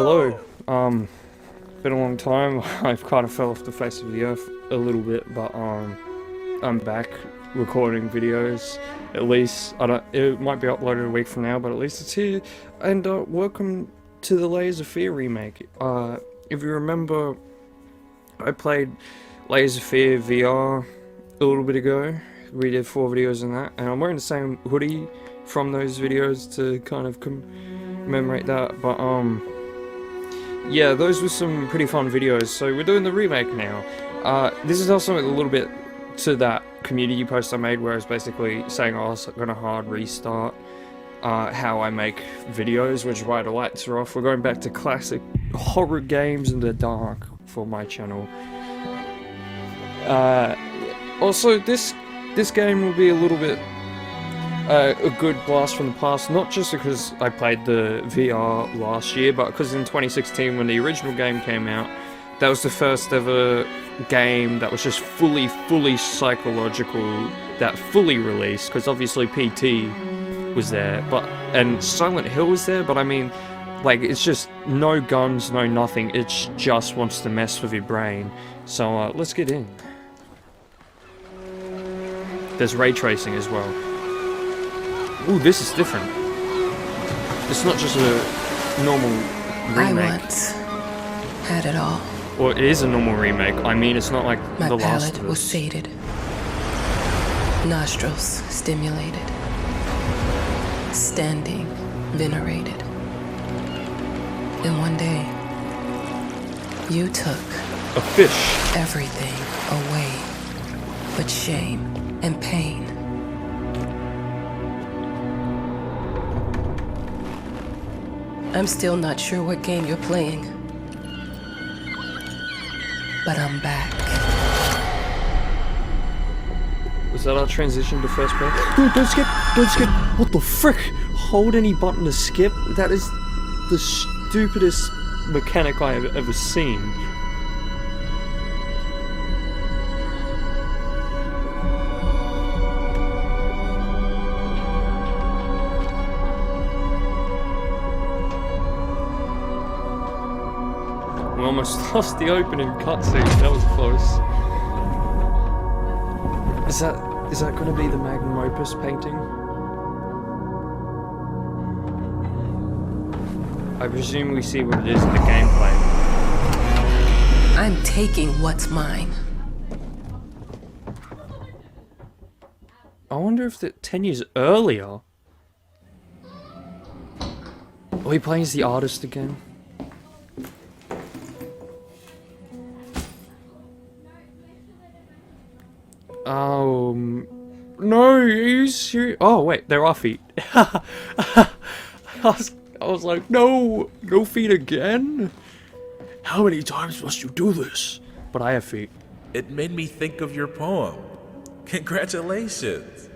Hello. Been a long time. I've kind of fell off the face of the earth a little bit, but I'm back recording videos. At least I don't. It might be uploaded a week from now, but at least it's here. And welcome to the Layers of Fear remake. If you remember, I played Layers of Fear VR a little bit ago. We did 4 videos on that, and I'm wearing the same hoodie from those videos to kind of commemorate that. But yeah, those were some pretty fun videos. So we're doing the remake now. This is also a little bit to that community post I made where I was basically saying I was gonna hard restart how I make videos, which is why the lights are off. We're going back to classic horror games in the dark for my channel. Also, this game will be a little bit a good blast from the past, not just because I played the VR last year, but because in 2016 when the original game came out, that was the first ever game that was just fully psychological, that fully released, because obviously PT was there, and Silent Hill was there, but I mean, like, it's just no guns, no nothing, it just wants to mess with your brain. So let's get in. There's ray tracing as well. Ooh, this is different. It's not just a normal remake. I once had it all. Or it is a normal remake. I mean, it's not like My The Last of palate was Us. sated. Nostrils stimulated. Standing venerated. And one day, you took A fish. everything away but shame and pain. I'm still not sure what game you're playing, but I'm back. Was that our transition to first person? Dude, don't skip! Don't skip! What the frick? Hold any button to skip? That is the stupidest mechanic I have ever seen. We almost lost the opening cutscene. That was close. Is that going to be the magnum opus painting? I presume we see what it is in the gameplay. I'm taking what's mine. I wonder if that 10 years earlier. Are we playing as the artist again? No, are you serious? Oh, wait, there are feet. I was like, no feet again? How many times must you do this? But I have feet. It made me think of your poem. Congratulations.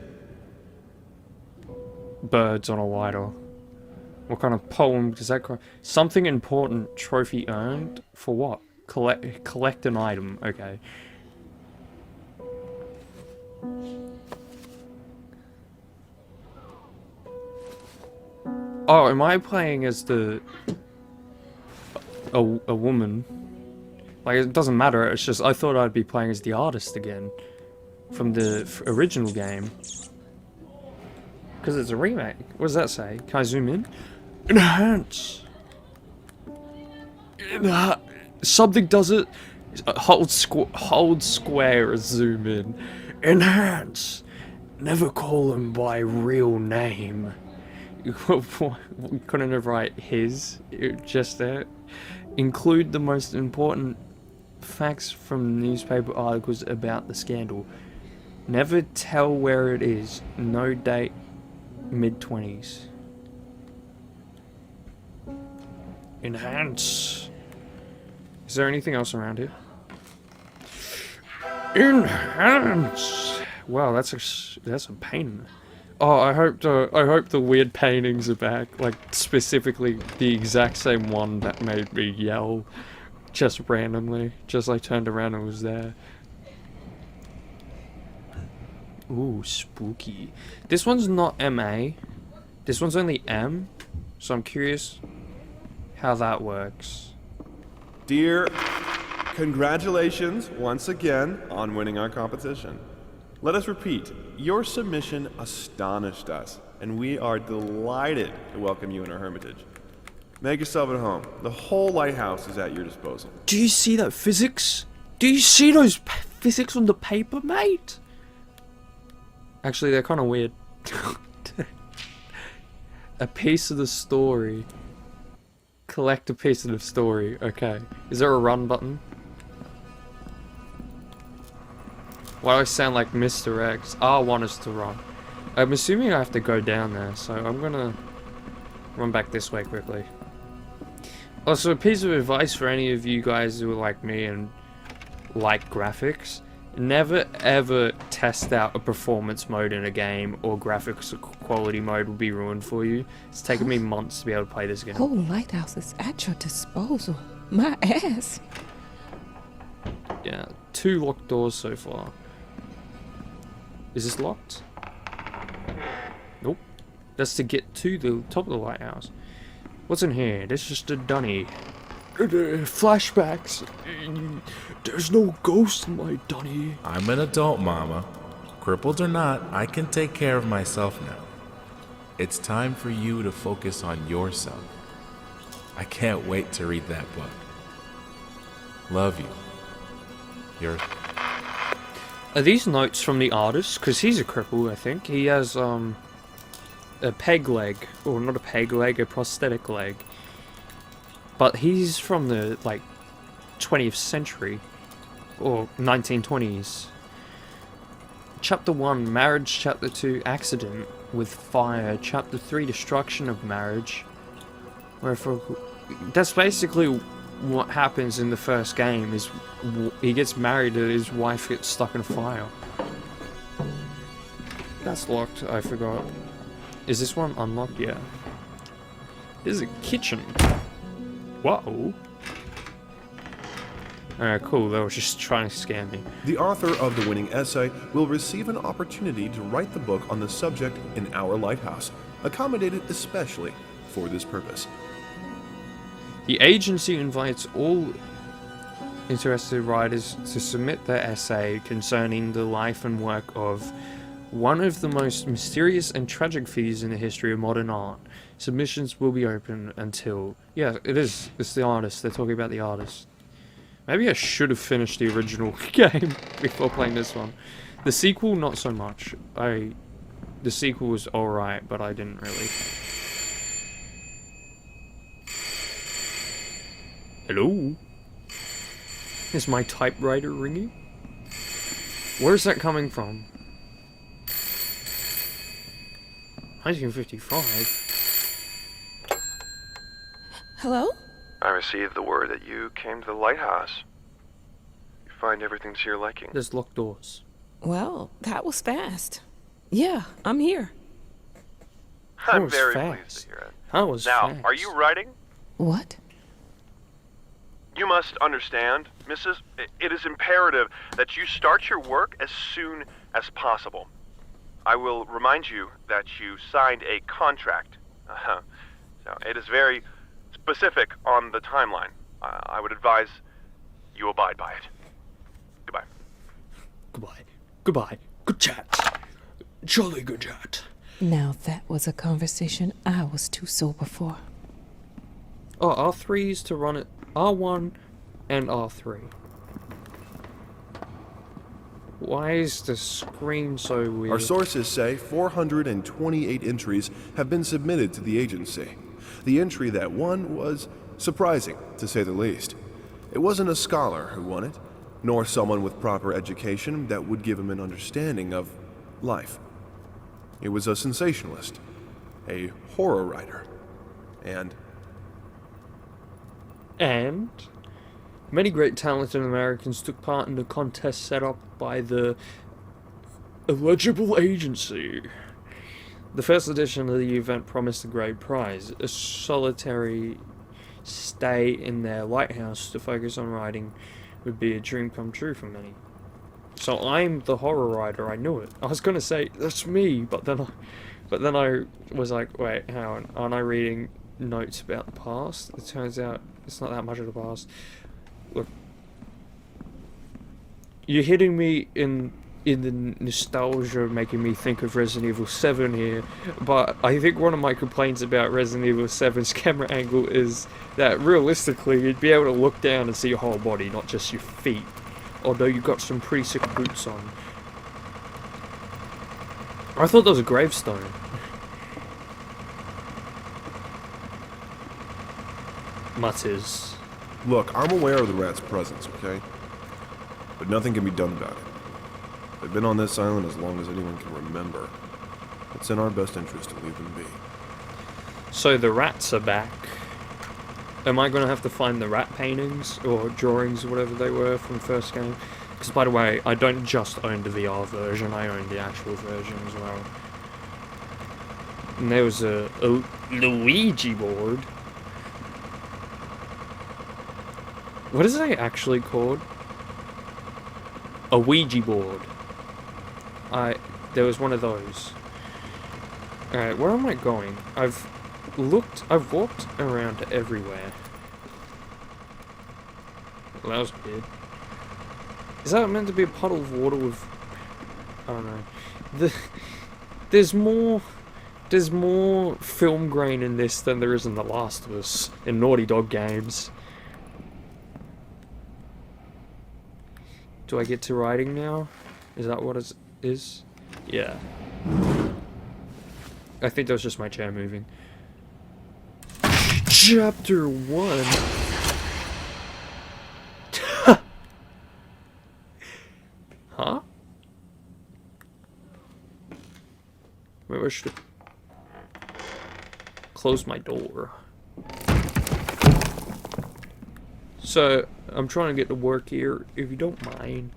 Birds on a lighter. What kind of poem does that call? Something important, trophy earned? For what? Collect an item, okay. Oh, am I playing as a woman? Like, it doesn't matter, it's just, I thought I'd be playing as the artist again. From the original game. Because it's a remake. What does that say? Can I zoom in? Enhance! Something does it. Hold square, zoom in. Enhance! Never call them by real name. You couldn't have write his, just there. Include the most important facts from newspaper articles about the scandal. Never tell where it is. No date. Mid-20s. Enhance. Is there anything else around here? Enhance. Wow, that's a pain. Oh, I hope the weird paintings are back. Like, specifically the exact same one that made me yell just randomly. Just I turned around and it was there. Ooh, spooky. This one's not MA. This one's only M. So I'm curious how that works. Dear, congratulations once again on winning our competition. Let us repeat, your submission astonished us, and we are delighted to welcome you in our hermitage. Make yourself at home. The whole lighthouse is at your disposal. Do you see that physics? Do you see those physics on the paper, mate? Actually, they're kind of weird. A piece of the story. Collect a piece of the story. Okay. Is there a run button? Why do I sound like Mr. X? R1 is to run. I'm assuming I have to go down there, so I'm gonna run back this way quickly. Also, a piece of advice for any of you guys who are like me and like graphics. Never ever test out a performance mode in a game, or graphics quality mode will be ruined for you. It's taken me months to be able to play this game. Whole lighthouse is at your disposal. My ass. Yeah, 2 locked doors so far. Is this locked? Nope. That's to get to the top of the lighthouse. What's in here? This is just a dunny. Flashbacks. There's no ghost in my dunny. I'm an adult, Mama. Crippled or not, I can take care of myself now. It's time for you to focus on yourself. I can't wait to read that book. Love you. Your... Are these notes from the artist? Because he's a cripple, I think. He has, a peg leg. Or not a peg leg, a prosthetic leg. But he's from the, like, 20th century. Or 1920s. Chapter 1, Marriage. Chapter 2, Accident with Fire. Chapter 3, Destruction of Marriage. That's basically what happens in the first game, is he gets married and his wife gets stuck in a fire. That's locked, I forgot. Is this one unlocked? Yeah. This is a kitchen. Whoa. Alright, cool. They were just trying to scam me. The author of the winning essay will receive an opportunity to write the book on the subject in our lighthouse, accommodated especially for this purpose. The agency invites all interested writers to submit their essay concerning the life and work of one of the most mysterious and tragic figures in the history of modern art. Submissions will be open until... Yeah, it is. It's the artist. They're talking about the artist. Maybe I should have finished the original game before playing this one. The sequel, not so much. The sequel was alright, but I didn't really. Hello? Is my typewriter ringing? Where's that coming from? 1955? Hello? I received the word that you came to the lighthouse. You find everything to your liking. There's locked doors. Well, that was fast. Yeah, I'm here. I'm was very fast. pleased to hear it. That was Now, fast. are you writing? What? You must understand, Mrs. It is imperative that you start your work as soon as possible. I will remind you that you signed a contract. So it is very specific on the timeline. I would advise you abide by it. Goodbye. Goodbye. Goodbye. Good chat. Jolly good chat. Now that was a conversation I was too sober for. Oh, R3 is to run it. R1 and R3. Why is the screen so weird? Our sources say 428 entries have been submitted to the agency. The entry that won was surprising, to say the least. It wasn't a scholar who won it, nor someone with proper education that would give him an understanding of life. It was a sensationalist, a horror writer, and many great talented Americans took part in the contest set up by the illegible agency. The first edition of the event promised a great prize, a solitary stay in their lighthouse to focus on writing would be a dream come true for many. So I'm the horror writer, I knew it. I was gonna say, that's me, but then I was like, wait, hang on, aren't I reading notes about the past. It turns out it's not that much of the past. Look, you're hitting me in the nostalgia, making me think of Resident Evil 7 here, but I think one of my complaints about Resident Evil 7's camera angle is that realistically you'd be able to look down and see your whole body, not just your feet. Although you've got some pretty sick boots on. I thought that was a gravestone. Mutters. Look, I'm aware of the rat's presence, okay? But nothing can be done about it. They've been on this island as long as anyone can remember. It's in our best interest to leave them be. So the rats are back. Am I going to have to find the rat paintings or drawings or whatever they were from the first game? Because by the way, I don't just own the VR version, I own the actual version as well. And there was a Luigi board. What is it actually called? A Ouija board. There was one of those. Alright, where am I going? I've walked around everywhere. Well, that was weird. Is that meant to be a puddle of water with... I don't know. There's more film grain in this than there is in The Last of Us, in Naughty Dog games. Do I get to writing now? Is that what it is? Yeah. I think that was just my chair moving. Chapter 1. Huh? Maybe I should close my door. So, I'm trying to get to work here, if you don't mind.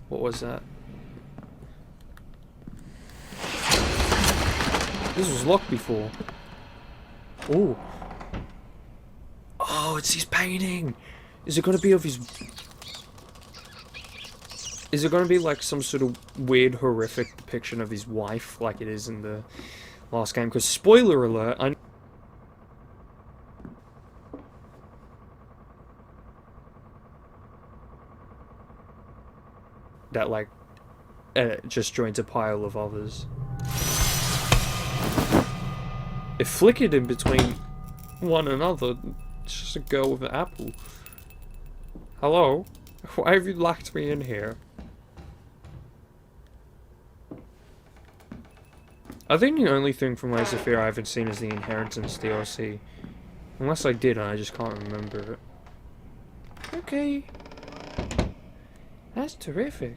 What was that? This was locked before. Oh. Oh, it's his painting! Is it gonna be of his... Is it gonna be like some sort of weird, horrific depiction of his wife, like it is in the last game? Because, spoiler alert, I... that, like, just joins a pile of others. It flickered in between one another. It's just a girl with an apple. Hello? Why have you locked me in here? I think the only thing from Layers of Fear I haven't seen is the Inheritance DLC. Unless I did and I just can't remember it. Okay. That's terrific.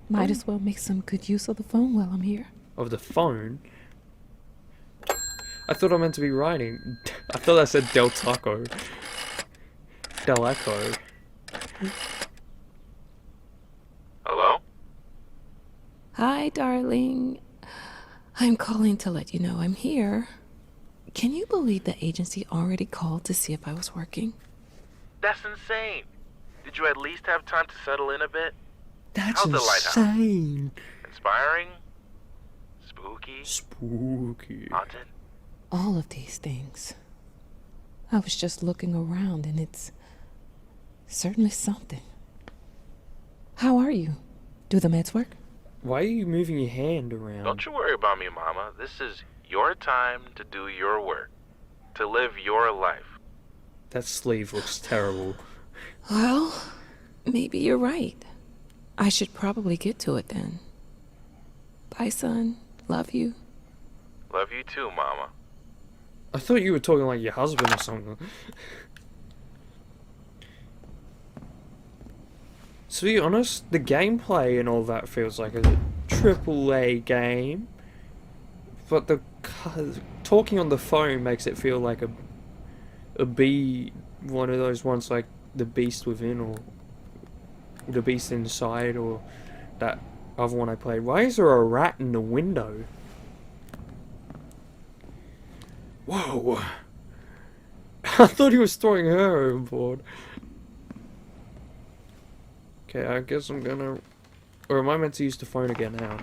Might as well make some good use of the phone while I'm here. Of the phone? I thought I meant to be writing. I thought I said Del Taco. Del Echo. Hello? Hi, darling. I'm calling to let you know I'm here. Can you believe the agency already called to see if I was working? That's insane. Did you at least have time to settle in a bit? That's How's the lighthouse? insane. Inspiring? Spooky? Spooky. Haunted? All of these things. I was just looking around and it's certainly something. How are you? Do the meds work? Why are you moving your hand around? Don't you worry about me, Mama. This is your time to do your work. To live your life. That sleeve looks terrible. Well, maybe you're right. I should probably get to it then. Bye, son. Love you. Love you too, Mama. I thought you were talking like your husband or something. To be honest, the gameplay and all that feels like a AAA game. But the talking on the phone makes it feel like a B, one of those ones like The Beast Within or The Beast Inside or that other one I played. Why is there a rat in the window? Whoa. I thought he was throwing her overboard. Okay, I guess I'm gonna... Or am I meant to use the phone again now?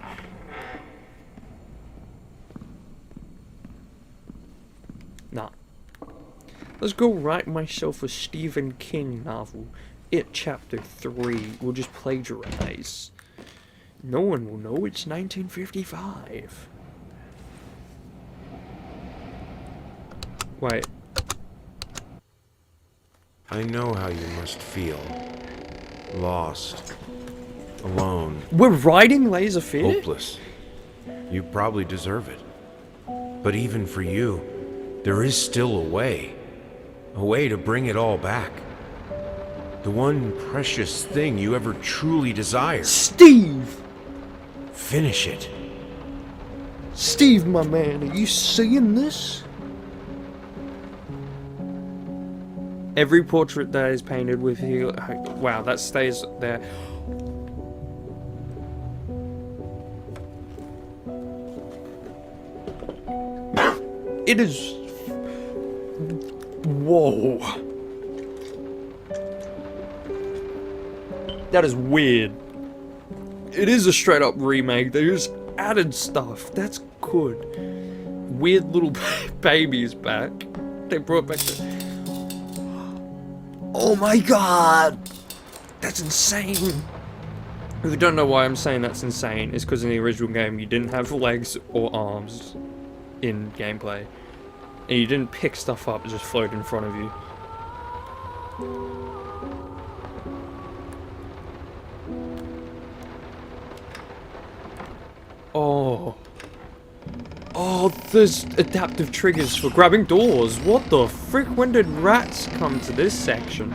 Nah. Let's go write myself a Stephen King novel. It Chapter 3. We'll just plagiarize. No one will know it's 1955. Wait. I know how you must feel. Lost. Alone. We're riding Laserfit? Hopeless. You probably deserve it. But even for you, there is still a way. A way to bring it all back. The one precious thing you ever truly desire. Steve! Finish it. Steve, my man, are you seeing this? Every portrait that is painted with you. Wow, that stays there. It is. Whoa. That is weird. It is a straight up remake. There's added stuff. That's good. Weird little baby's back. They brought back the. Oh my god! That's insane! If you don't know why I'm saying that's insane, it's because in the original game you didn't have legs or arms in gameplay. And you didn't pick stuff up, it just floated in front of you. Oh. Oh, there's adaptive triggers for grabbing doors. What the frick? When did rats come to this section?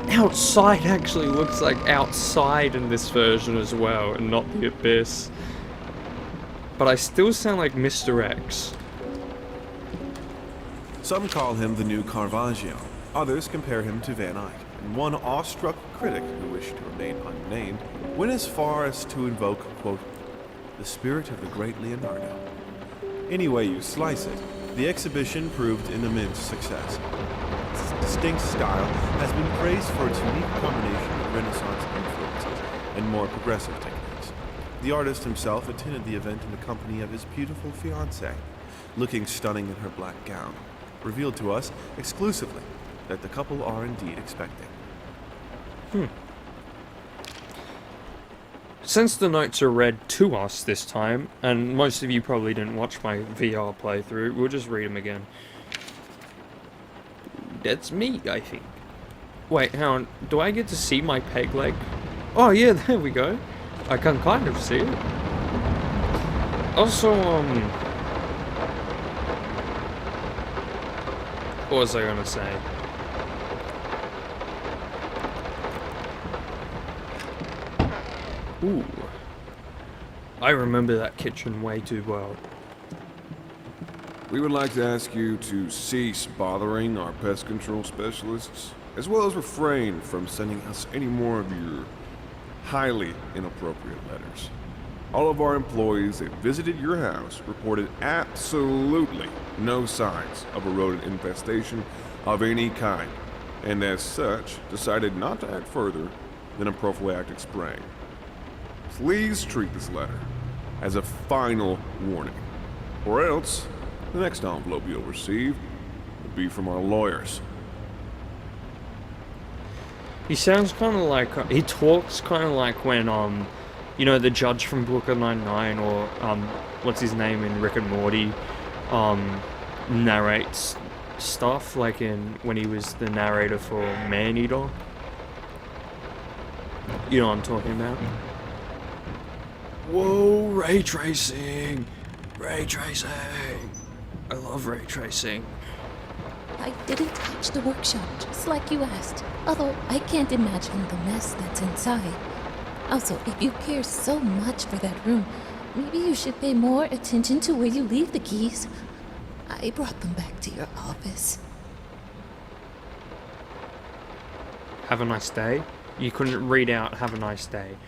Outside actually looks like outside in this version as well, and not the abyss. But I still sound like Mr. X. Some call him the new Caravaggio. Others compare him to Van Eyck. And one awestruck critic who wished to remain unnamed went as far as to invoke, quote, the spirit of the great Leonardo. Any way you slice it, the exhibition proved an immense success. Its distinct style has been praised for its unique combination of Renaissance influences and more progressive techniques. The artist himself attended the event in the company of his beautiful fiancée, looking stunning in her black gown, revealed to us exclusively that the couple are indeed expecting. Since the notes are read to us this time, and most of you probably didn't watch my VR playthrough, we'll just read them again. That's me, I think. Wait, hang on. Do I get to see my peg leg? Oh yeah, there we go. I can kind of see it. Also, what was I gonna say? Ooh. I remember that kitchen way too well. We would like to ask you to cease bothering our pest control specialists, as well as refrain from sending us any more of your highly inappropriate letters. All of our employees that visited your house reported absolutely no signs of a rodent infestation of any kind, and as such, decided not to act further than a prophylactic spraying. Please treat this letter as a final warning, or else the next envelope you'll receive will be from our lawyers. He sounds kind of like, he talks kind of like when, you know, the judge from Brooklyn Nine-Nine, or, what's his name in Rick and Morty, narrates stuff, like when he was the narrator for Man-Eater. You know what I'm talking about? Whoa, ray tracing! Ray tracing! I love ray tracing. I didn't touch the workshop, just like you asked. Although I can't imagine the mess that's inside. Also, if you care so much for that room, maybe you should pay more attention to where you leave the keys. I brought them back to your office. Have a nice day? You couldn't read out have a nice day.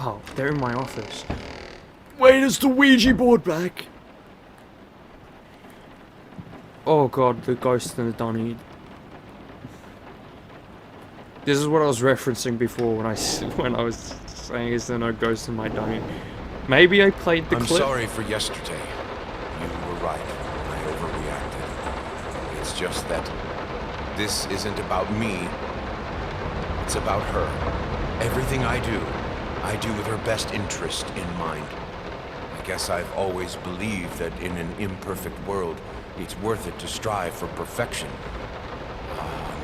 Oh, they're in my office. Wait, is the Ouija board back? Oh god, the ghost and the dunny. This is what I was referencing before when I was saying is there no ghost in my dunny. Maybe I played the clip. I'm sorry for yesterday. You were right. I overreacted. just that this isn't about me. It's about her. Everything I do with her best interest in mind. I guess I've always believed that in an imperfect world, it's worth it to strive for perfection.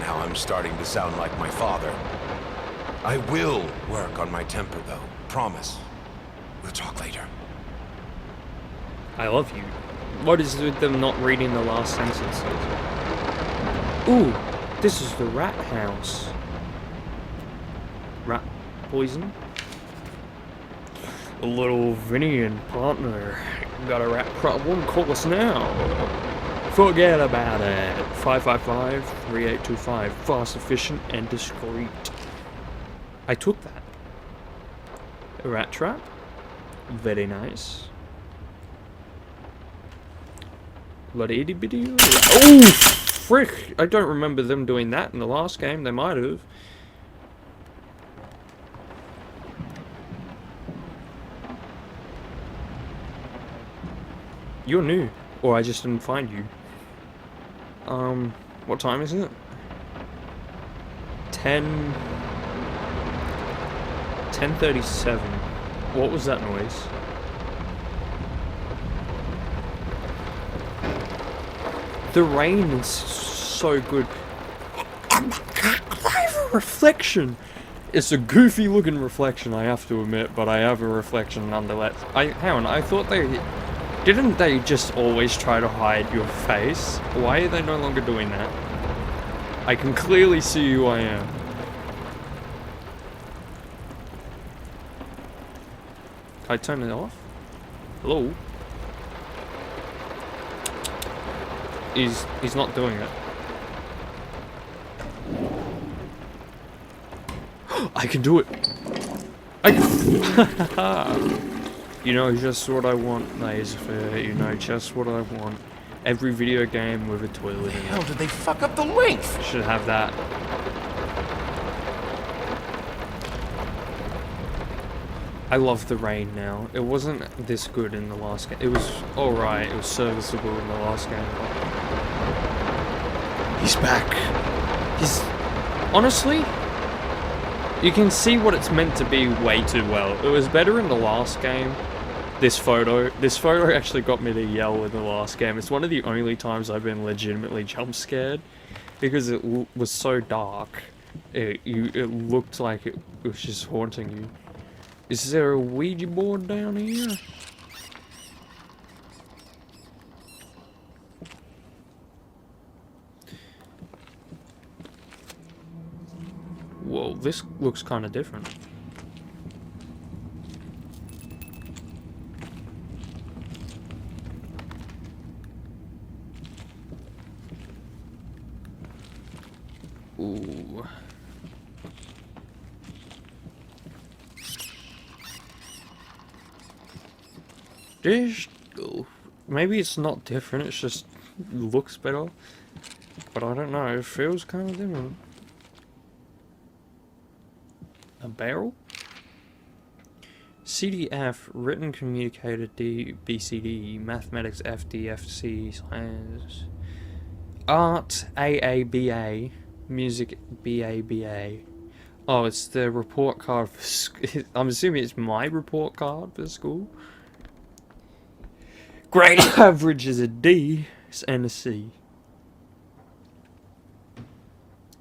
Now I'm starting to sound like my father. I will work on my temper, though. Promise. We'll talk later. I love you. What is with them not reading the last sentences? Ooh, this is the rat house. Rat poison? A little Vinny and partner. Got a rat problem? Call us now. Forget about it. 555-3825. Fast, efficient, and discreet. I took that. A rat trap? Very nice. Bloody itty bitty. Oh, frick! I don't remember them doing that in the last game. They might have. You're new, or I just didn't find you. What time is it? 10:37. What was that noise? The rain is so good. I have a reflection. It's a goofy looking reflection, I have to admit, but I have a reflection nonetheless. Hang on, I thought didn't they just always try to hide your face? Why are they no longer doing that? I can clearly see who I am. Can I turn it off? Hello? He's not doing it. I can do it! You know just what I want, Laserfair. You know just what I want. Every video game with a toilet in it. How did they fuck up the length? Should have that. I love the rain now. It wasn't this good in the last game. It was alright. It was serviceable in the last game. He's back. He's... Honestly, you can see what it's meant to be way too well. It was better in the last game. This photo actually got me to yell in the last game. It's one of the only times I've been legitimately jump scared. Because it was so dark. It looked like it was just haunting you. Is there a Ouija board down here? Whoa, this looks kind of different. Ooh. Maybe it's not different, it's just looks better. But I don't know, it feels kind of different. A barrel? CDF, written communicator D, BCD, mathematics FD, FC, science, art AABA, music BABA. Oh, it's the report card for I'm assuming it's my report card for school. Grade average is a D and a C.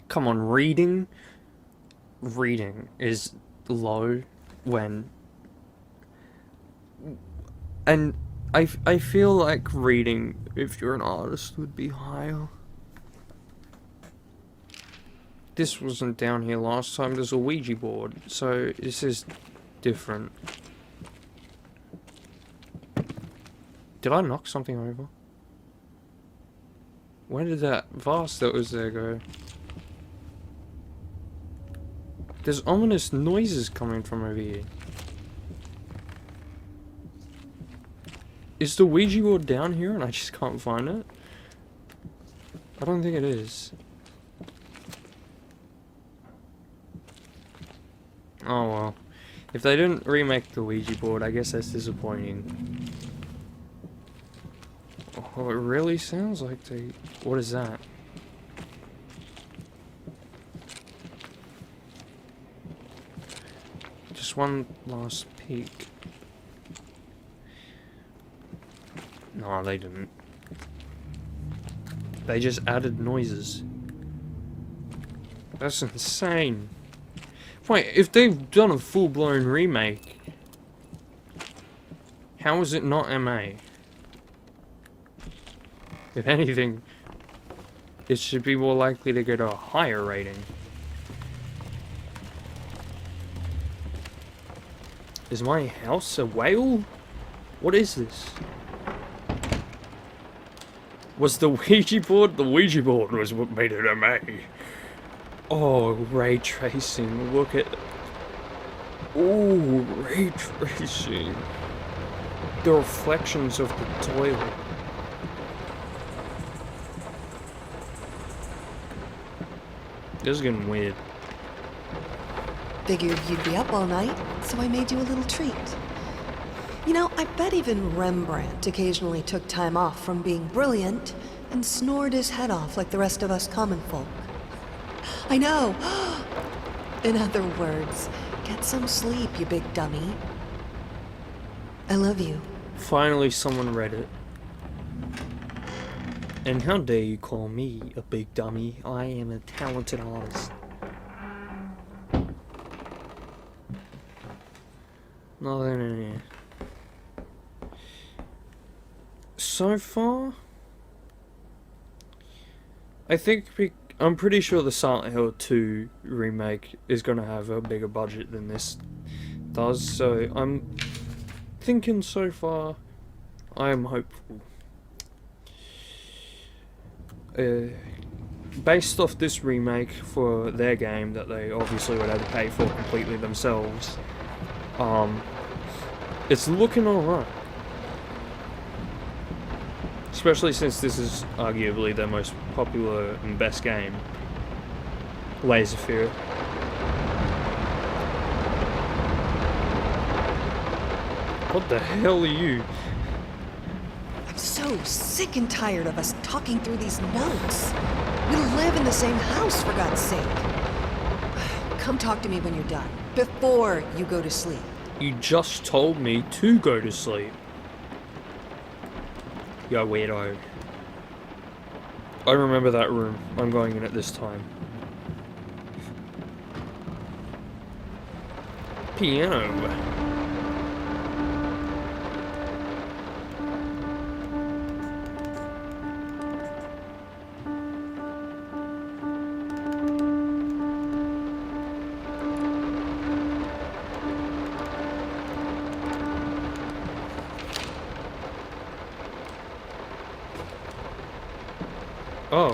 Come on, reading is low when... And I feel like reading, if you're an artist, would be higher. This wasn't down here last time. There's a Ouija board, so this is different. Did I knock something over? Where did that vase that was there go? There's ominous noises coming from over here. Is the Ouija board down here and I just can't find it? I don't think it is. Oh well. If they didn't remake the Ouija board, I guess that's disappointing. Oh, it really sounds like they... What is that? just one last peek. No, they didn't. They just added noises. That's insane. Wait, if they've done a full-blown remake, how is it not MA? If anything, it should be more likely to get a higher rating. Is my house a whale? What is this? Was the Ouija board? The Ouija board was what made it MA. Oh, ray tracing. Look at... Oh, ray tracing. The reflections of the toilet. This is getting weird. Figured you'd be up all night, so I made you a little treat. You know, I bet even Rembrandt occasionally took time off from being brilliant and snored his head off like the rest of us common folk. I know! In other words, get some sleep, you big dummy. I love you. Finally someone read it. And how dare you call me a big dummy? I am a talented artist. Nothing in here. So far, I think I'm pretty sure the Silent Hill 2 remake is going to have a bigger budget than this does, so I'm thinking so far I am hopeful. Based off this remake for their game that they obviously would have to pay for completely themselves, it's looking alright. Especially since this is arguably their most popular and best game. Laser Fear. What the hell are you? I'm so sick and tired of us talking through these notes. We live in the same house, for God's sake. Come talk to me when you're done, before you go to sleep. You just told me to go to sleep. Yo, weirdo. I remember that room. I'm going in at this time. Piano. Oh,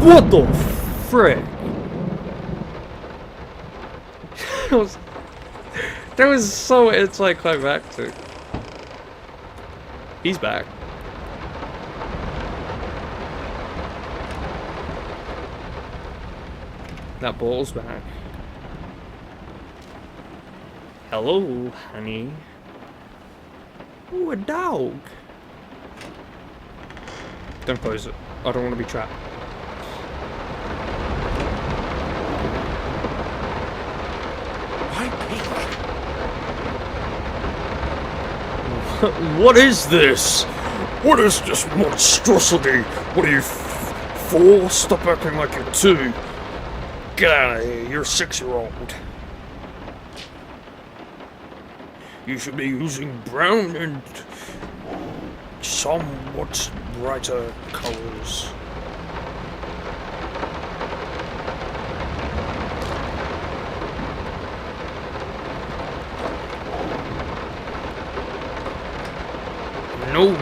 what the frick? That was so anticlimactic. He's back. That ball's back. Hello, honey. Ooh, a dog. Don't close it. I don't want to be trapped. Why pink? What is this? What is this monstrosity? What are you, 4? Stop acting like you're 2. Get out of here, you're a 6-year-old. You should be using brown and somewhat brighter colors. No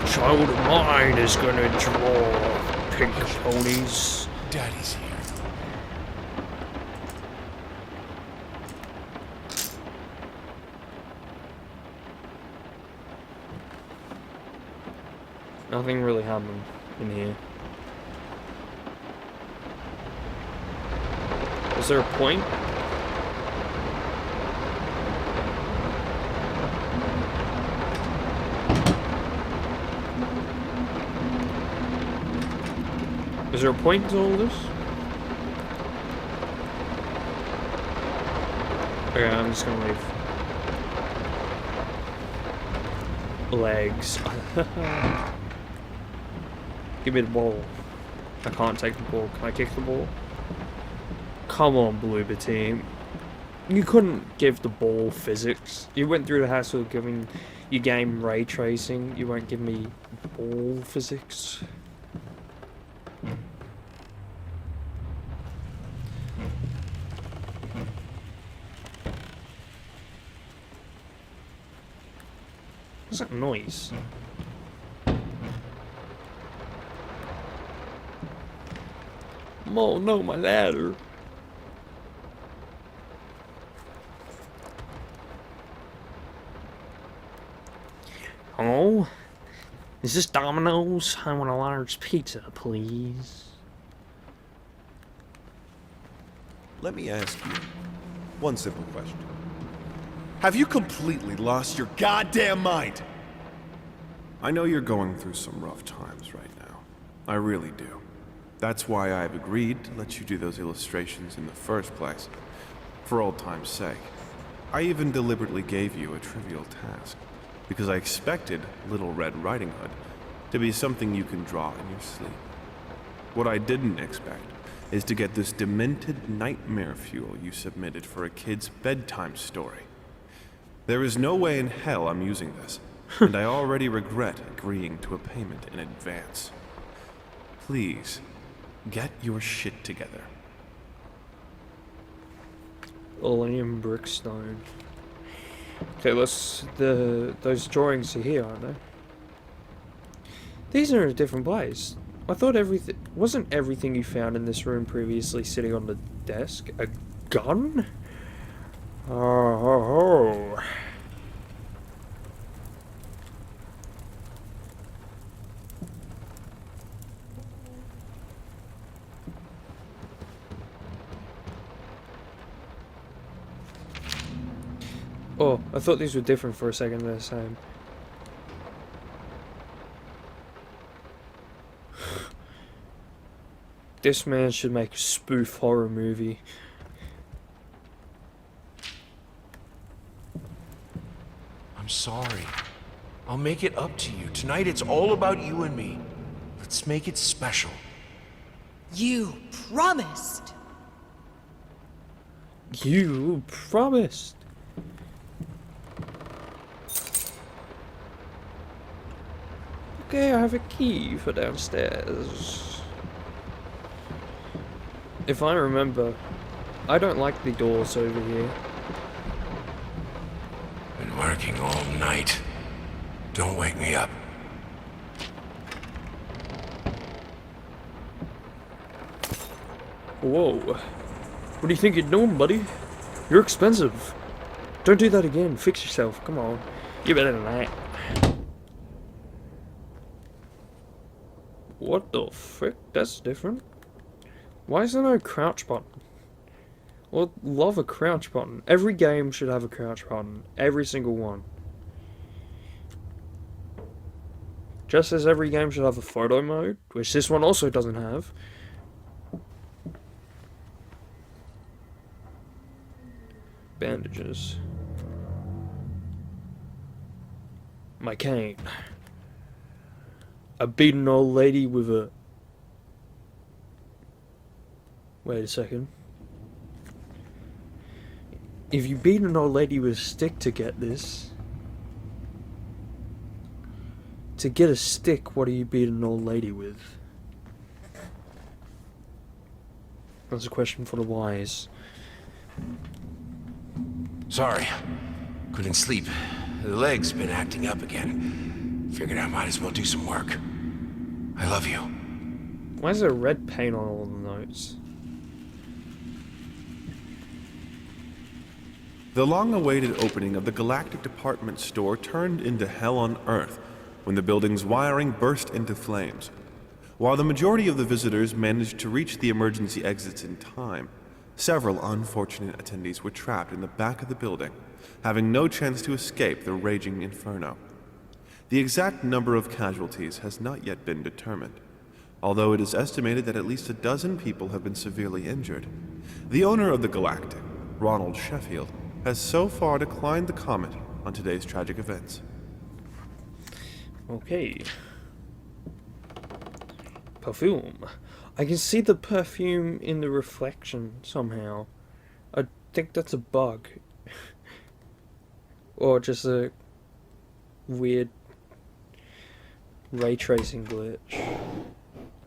child of mine is gonna draw pink ponies. Daddy's here. Nothing really happened in here. Is there a point? Is there a point to all this? Okay, I'm just gonna leave. Legs. Give me the ball. I can't take the ball. Can I kick the ball? Come on, Bloober team. You couldn't give the ball physics. You went through the hassle of giving your game ray tracing. You won't give me ball physics. What's that noise? Oh no, my ladder. Hello? Is this Domino's? I want a large pizza, please. Let me ask you one simple question. Have you completely lost your goddamn mind? I know you're going through some rough times right now. I really do. That's why I've agreed to let you do those illustrations in the first place. For old time's sake. I even deliberately gave you a trivial task, because I expected Little Red Riding Hood to be something you can draw in your sleep. What I didn't expect is to get this demented nightmare fuel you submitted for a kid's bedtime story. There is no way in hell I'm using this, and I already regret agreeing to a payment in advance. Please, get your shit together. Oleum Brickstone. Okay, those drawings are here, aren't they? These are in a different place. I thought wasn't everything you found in this room previously sitting on the desk? A gun? Oh. Oh, I thought these were different for a second. They're the same. This man should make a spoof horror movie. I'm sorry. I'll make it up to you. Tonight it's all about you and me. Let's make it special. You promised! You promised. Okay, I have a key for downstairs. If I remember, I don't like the doors over here. Been working all night. Don't wake me up. Whoa. What do you think you're doing, buddy? You're expensive. Don't do that again. Fix yourself. Come on. You're better than that. What the frick? That's different. Why is there no crouch button? Well, love a crouch button. Every game should have a crouch button. Every single one. Just as every game should have a photo mode, which this one also doesn't have. Bandages. My cane. I beat an old lady with a... Wait a second. If you beat an old lady with a stick to get this... To get a stick, what do you beat an old lady with? That's a question for the wise. Sorry. Couldn't sleep. The leg's been acting up again. Figured I might as well do some work. I love you. Why is there red paint on all the notes? The long-awaited opening of the Galactic Department Store turned into hell on Earth when the building's wiring burst into flames. While the majority of the visitors managed to reach the emergency exits in time, several unfortunate attendees were trapped in the back of the building, having no chance to escape the raging inferno. The exact number of casualties has not yet been determined, although it is estimated that at least a dozen people have been severely injured. The owner of the Galactic, Ronald Sheffield, has so far declined to comment on today's tragic events. Okay. Perfume. I can see the perfume in the reflection somehow. I think that's a bug. Or just a weird ray tracing glitch.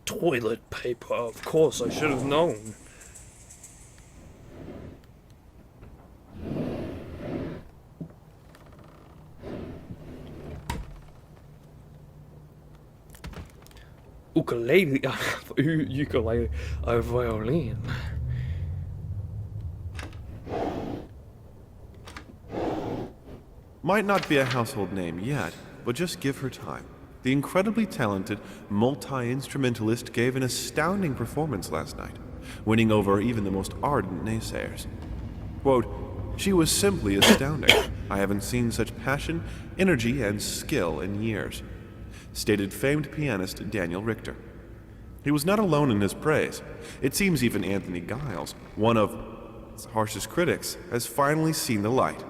Toilet paper, of course, I should have known. Ukulele, ukulele, a violin. Might not be a household name yet, but just give her time. The incredibly talented multi-instrumentalist gave an astounding performance last night, winning over even the most ardent naysayers. Quote, "She was simply astounding. I haven't seen such passion, energy, and skill in years," stated famed pianist Daniel Richter. He was not alone in his praise. It seems even Anthony Giles, one of its harshest critics, has finally seen the light.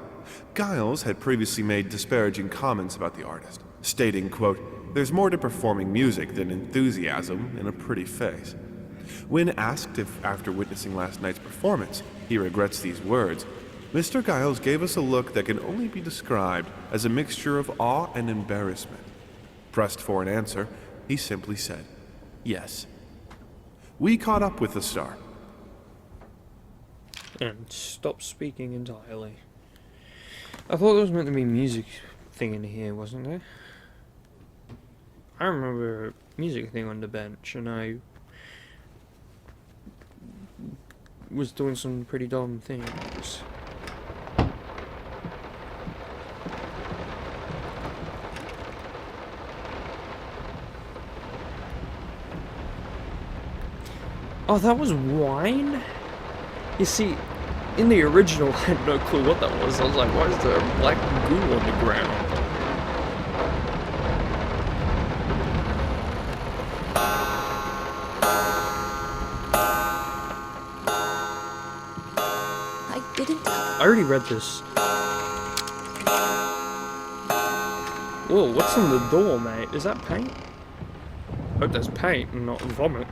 Giles had previously made disparaging comments about the artist, stating, quote, "There's more to performing music than enthusiasm in a pretty face." When asked if, after witnessing last night's performance, he regrets these words, Mr. Giles gave us a look that can only be described as a mixture of awe and embarrassment. Pressed for an answer, he simply said, "Yes." We caught up with the star. And stopped speaking entirely. I thought there was meant to be a music thing in here, wasn't there? I remember a music thing on the bench, and I was doing some pretty dumb things. Oh, that was wine? You see, in the original, I had no clue what that was. I was like, why is there black goo on the ground? I already read this. Whoa, what's on the door, mate? Is that paint? I hope that's paint and not vomit.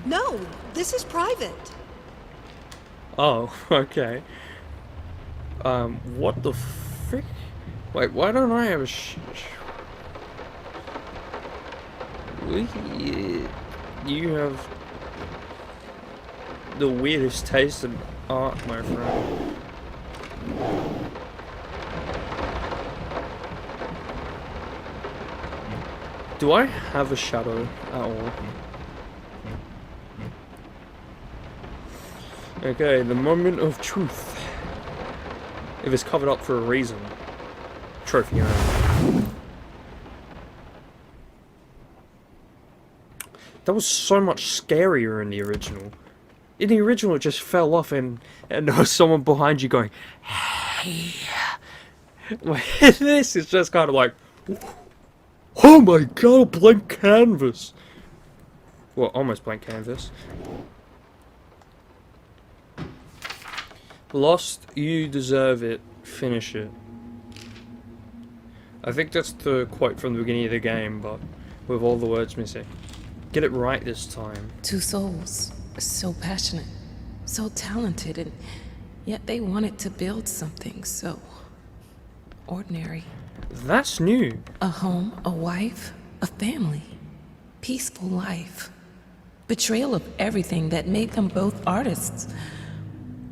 No, this is private. Oh, okay. What the frick? Wait, why don't I have a You have the weirdest taste in art, my friend. Do I have a shadow at all? Okay, the moment of truth. If it's covered up for a reason. Trophy owner. That was so much scarier in the original. In the original, it just fell off and there was someone behind you going, "Hey." This is just kind of like, oh my god, a blank canvas. Well, almost blank canvas. Lost, you deserve it. Finish it. I think that's the quote from the beginning of the game, but with all the words missing. Get it right this time. Two souls, so passionate, so talented, and yet they wanted to build something so ordinary. That's new. A home, a wife, a family, peaceful life. Betrayal of everything that made them both artists,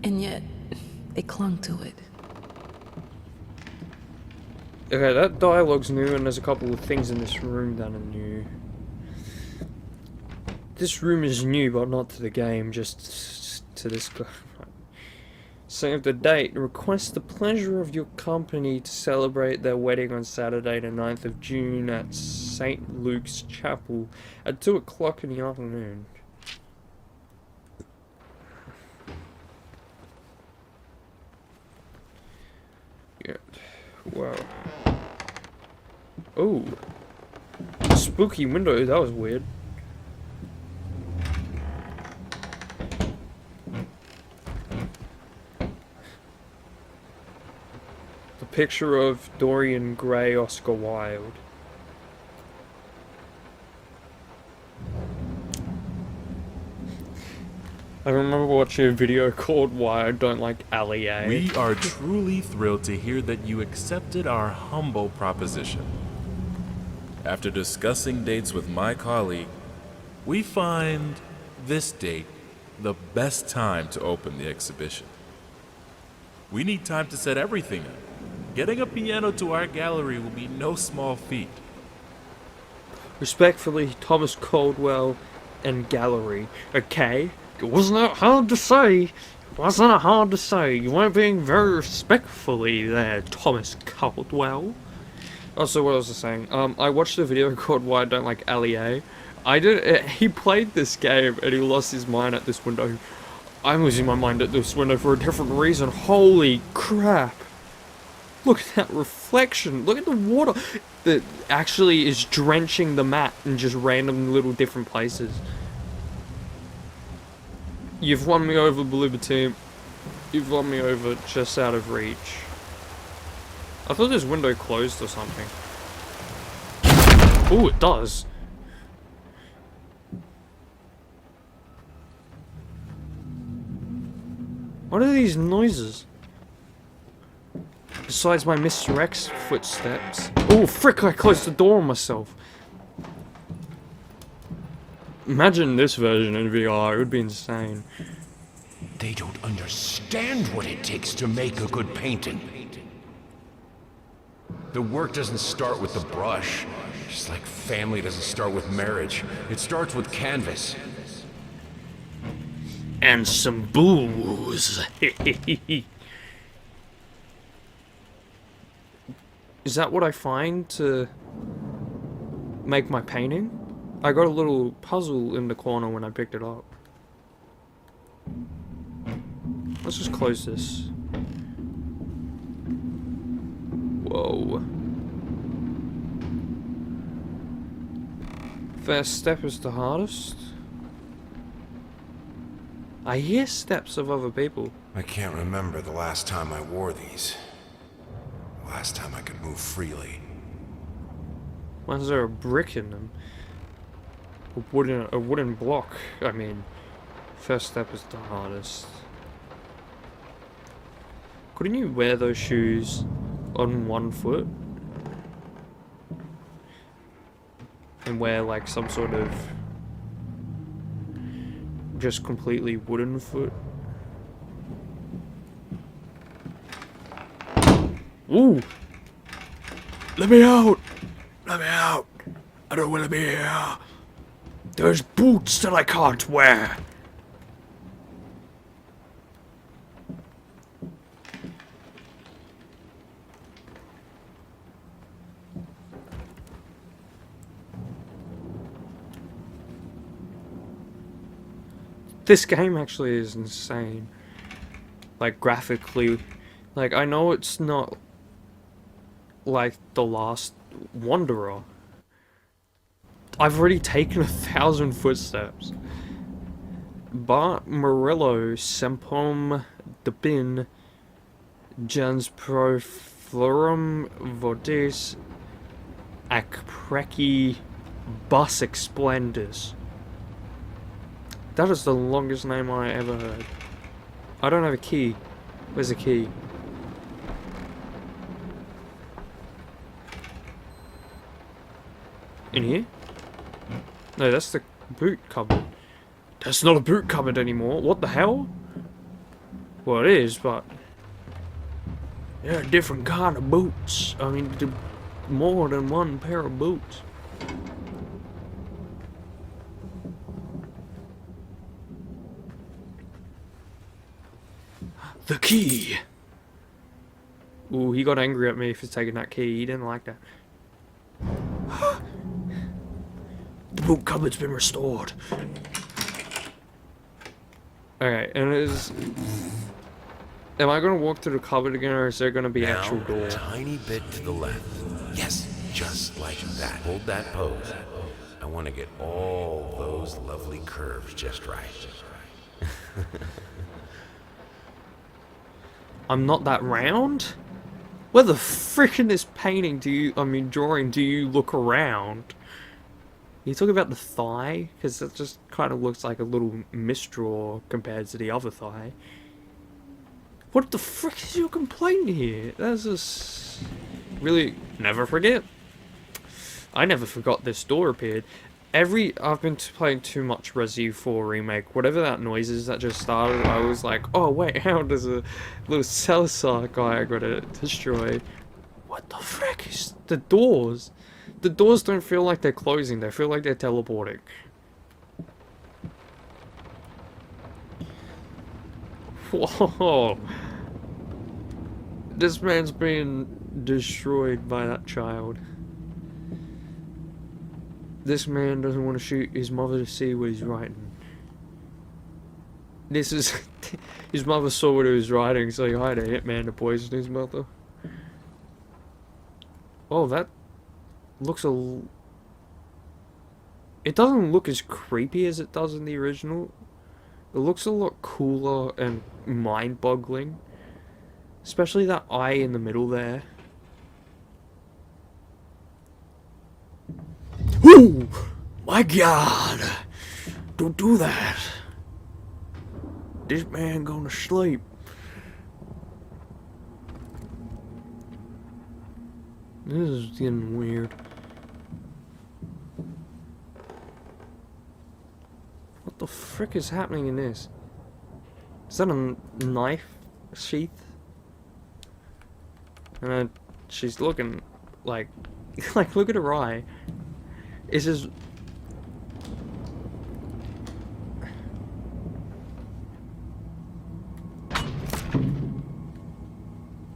and yet they clung to it. Okay, that dialogue's new, and there's a couple of things in this room that are new. This room is new, but not to the game, just to this guy. Save the date. Request the pleasure of your company to celebrate their wedding on Saturday the 9th of June at St. Luke's Chapel at 2 o'clock in the afternoon. Yeah, well. Oh. Spooky window, that was weird. The picture of Dorian Gray, Oscar Wilde. I remember watching a video called Why I Don't Like Allier. We are truly thrilled to hear that you accepted our humble proposition. After discussing dates with my colleague, we find this date the best time to open the exhibition. We need time to set everything up. Getting a piano to our gallery will be no small feat. Respectfully, Thomas Caldwell and Gallery. Okay? It wasn't that hard to say. It wasn't that hard to say. You weren't being very respectfully there, Thomas Caldwell. Also, what was I saying? I watched a video called Why I Don't Like Allier. He played this game and he lost his mind at this window. I'm losing my mind at this window for a different reason. Holy crap. Look at that reflection. Look at the water that actually is drenching the mat in just random little different places. You've won me over, Believer Team. You've won me over just out of reach. I thought this window closed or something. Oh, it does. What are these noises? Besides my Mr. X footsteps. Oh, frick, I closed the door on myself. Imagine this version in VR, it would be insane. They don't understand what it takes to make a good painting. The work doesn't start with the brush, just like family doesn't start with marriage. It starts with canvas. And some booze. Is that what I find to make my painting? I got a little puzzle in the corner when I picked it up. Let's just close this. Whoa. First step is the hardest. I hear steps of other people. I can't remember the last time I wore these. The last time I could move freely. Why is there a brick in them? A wooden block. I mean, first step is the hardest. Couldn't you wear those shoes on one foot? And wear like some sort of just completely wooden foot? Ooh! Let me out! Let me out! I don't want to be here! There's boots that I can't wear! This game actually is insane. Like, graphically. Like, I know it's not like The Last Wanderer. I've already taken 1,000 footsteps. But Murillo Sempom Depin Gens Pro Florum Vodis Ac Preci Bus Explendus. That is the longest name I ever heard. I don't have a key. Where's the key? In here? No, that's the boot cupboard. That's not a boot cupboard anymore. What the hell? Well, it is, but they're a different kind of boots. I mean, more than one pair of boots. The key! Ooh, he got angry at me for taking that key. He didn't like that. The boot cupboard's been restored. Okay, and is... Am I gonna walk through the cupboard again, or is there gonna be Now, actual door? a tiny bit to the left. Yes, just like that. Hold that pose. I want to get all those lovely curves just right. I'm not that round? Where the frick in this painting drawing do you look around? You talk about the thigh? Because that just kind of looks like a little misdraw compared to the other thigh. What the frick is your complaint here? That's just... Really, never forget. I never forgot this door appeared. I've been playing too much Resi 4 Remake. Whatever that noise is that just started, I was like, oh wait, how does a little Salazar guy I gotta destroy? What the frick is the doors? The doors don't feel like they're closing, they feel like they're teleporting. Whoa. This man's being destroyed by that child. This man doesn't want to shoot his mother to see what he's writing. This is... his mother saw what he was writing, so he hired a hitman to poison his mother. Oh, that looks it doesn't look as creepy as it does in the original. It looks a lot cooler and mind-boggling. Especially that eye in the middle there. Ooh! My God! Don't do that! This man gonna sleep. This is getting weird. What the frick is happening in this? Is that a knife sheath? And she's looking like... like, look at her eye. It's just...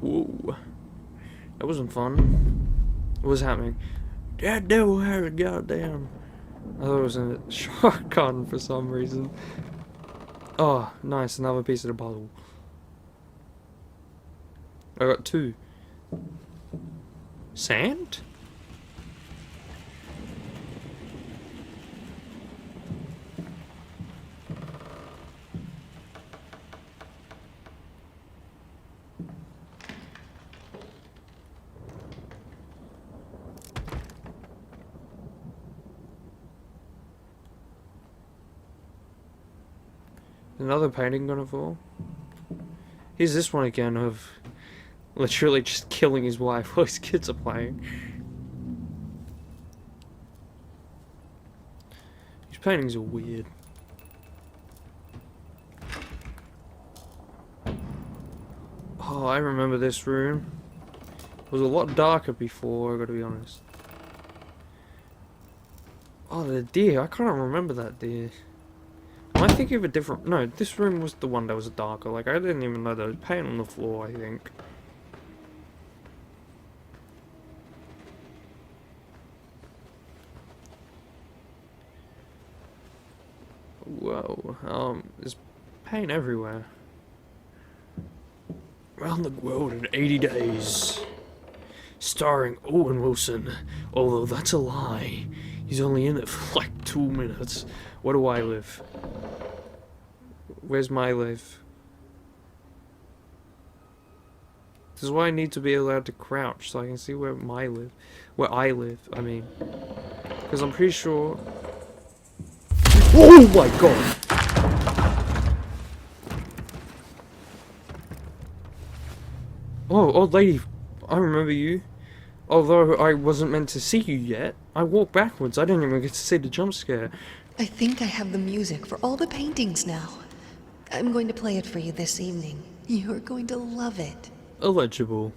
Whoa. That wasn't fun. What was happening? That devil had a goddamn... I thought it was a shotgun for some reason. Oh, nice, another piece of the puzzle. I got 2. Sand? Another painting gonna fall? Here's this one again of literally just killing his wife while his kids are playing. These paintings are weird. Oh, I remember this room. It was a lot darker before, I gotta be honest. Oh, the deer. I can't remember that deer. Am I thinking of a different... No, this room was the one that was darker. Like, I didn't even know there was paint on the floor, I think. Whoa, there's paint everywhere. Around the world in 80 days. Starring Owen Wilson. Although that's a lie. He's only in it for like 2 minutes. Where do I live? Where's my live? This is why I need to be allowed to crouch so I can see where I live, I mean. Because I'm pretty sure... Oh my god! Oh, old lady, I remember you. Although I wasn't meant to see you yet, I walked backwards. I didn't even get to see the jump scare. I think I have the music for all the paintings now. I'm going to play it for you this evening. You're going to love it. Illegible.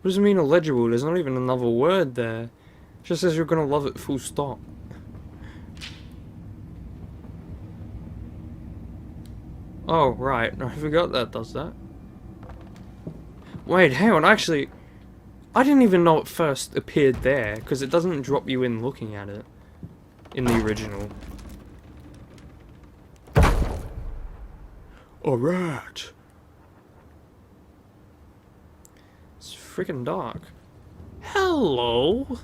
What does it mean illegible? There's not even another word there. It just says you're gonna love it full stop. Oh, right. I forgot that does that. Wait, hang on. Actually, I didn't even know it first appeared there, because it doesn't drop you in looking at it in the original. Alright. It's freaking dark. Hello.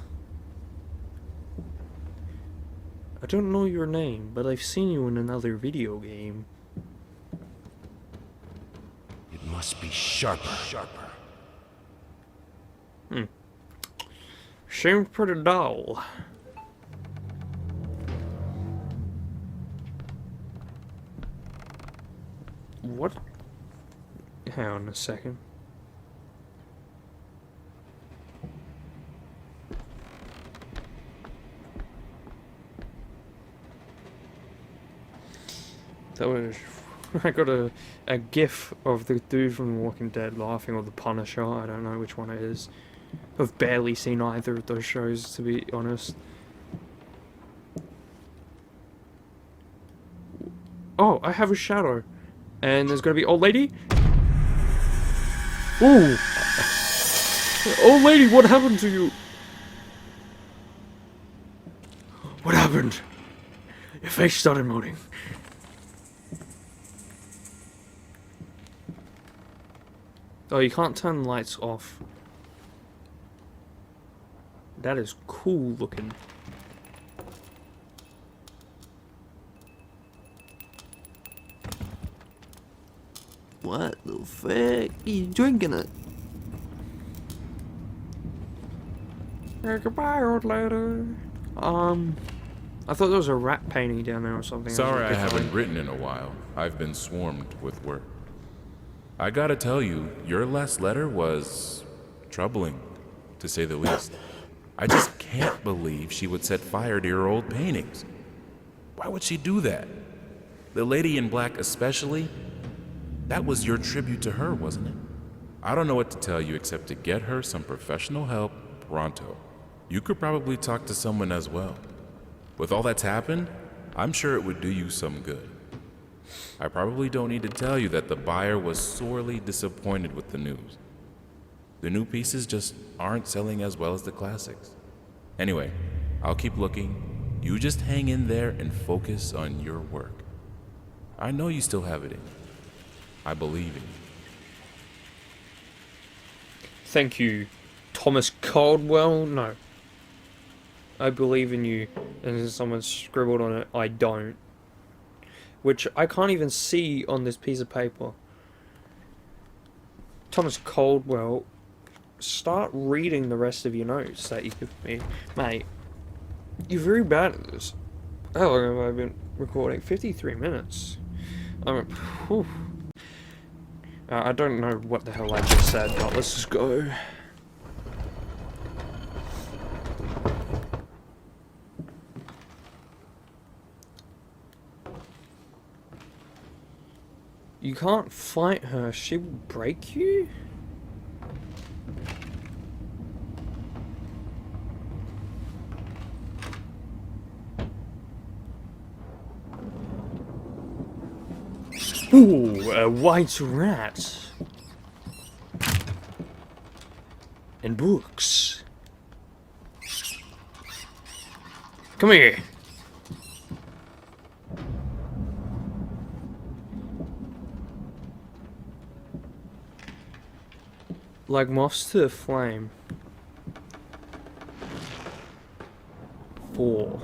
I don't know your name, but I've seen you in another video game. It must be sharper. Seems pretty dull. What? Hang on a second. That was... I got a gif of the dude from The Walking Dead laughing, or The Punisher, I don't know which one it is. I've barely seen either of those shows, to be honest. Oh, I have a shadow. And there's gonna be old lady? Ooh! Old lady, what happened to you? What happened? Your face started moving. Oh, you can't turn the lights off. That is cool looking. What the fuck? Are you drinking it? Hey, goodbye, old lady. I thought there was a rat painting down there or something. Sorry I haven't written in a while. I've been swarmed with work. I gotta tell you, your last letter was troubling, to say the least. I just can't believe she would set fire to your old paintings. Why would she do that? The lady in black especially? That was your tribute to her, wasn't it? I don't know what to tell you except to get her some professional help pronto. You could probably talk to someone as well. With all that's happened, I'm sure it would do you some good. I probably don't need to tell you that the buyer was sorely disappointed with the news. The new pieces just aren't selling as well as the classics. Anyway, I'll keep looking. You just hang in there and focus on your work. I know you still have it in you. I believe in you. Thank you, Thomas Caldwell. No. I believe in you. And then someone scribbled on it, I don't. Which I can't even see on this piece of paper. Thomas Caldwell, start reading the rest of your notes that you give me. Mate, you're very bad at this. How long have I been recording? 53 minutes. Whew. I don't know what the hell I just said, but let's just go. You can't fight her, she will break you? Ooh, a white rat. And books. Come here. Like moths to a flame. 4.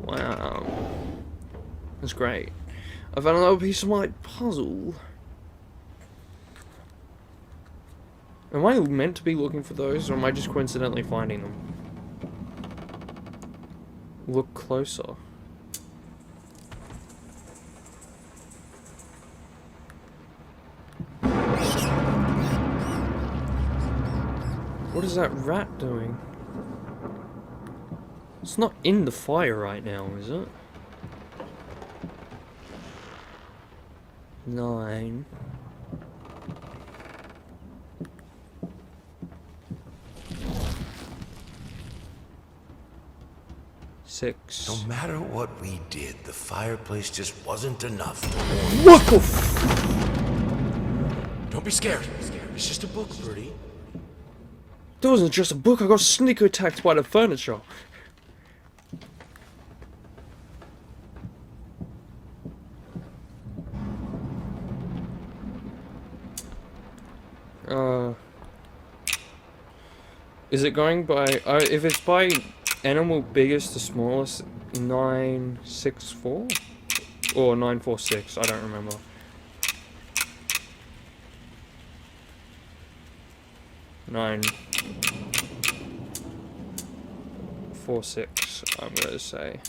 Wow. That's great. I found another piece of my puzzle. Am I meant to be looking for those, or am I just coincidentally finding them? Look closer. What is that rat doing? It's not in the fire right now, is it? 9. Six. No matter what we did, the fireplace just wasn't enough. What the f- Don't be scared. It's just a book, Birdie. That wasn't just a book, I got sneak attacked by the furniture. Is it going by... if it's by animal biggest to smallest, 964? Or 946, I don't remember. Nine... 46, I'm gonna say.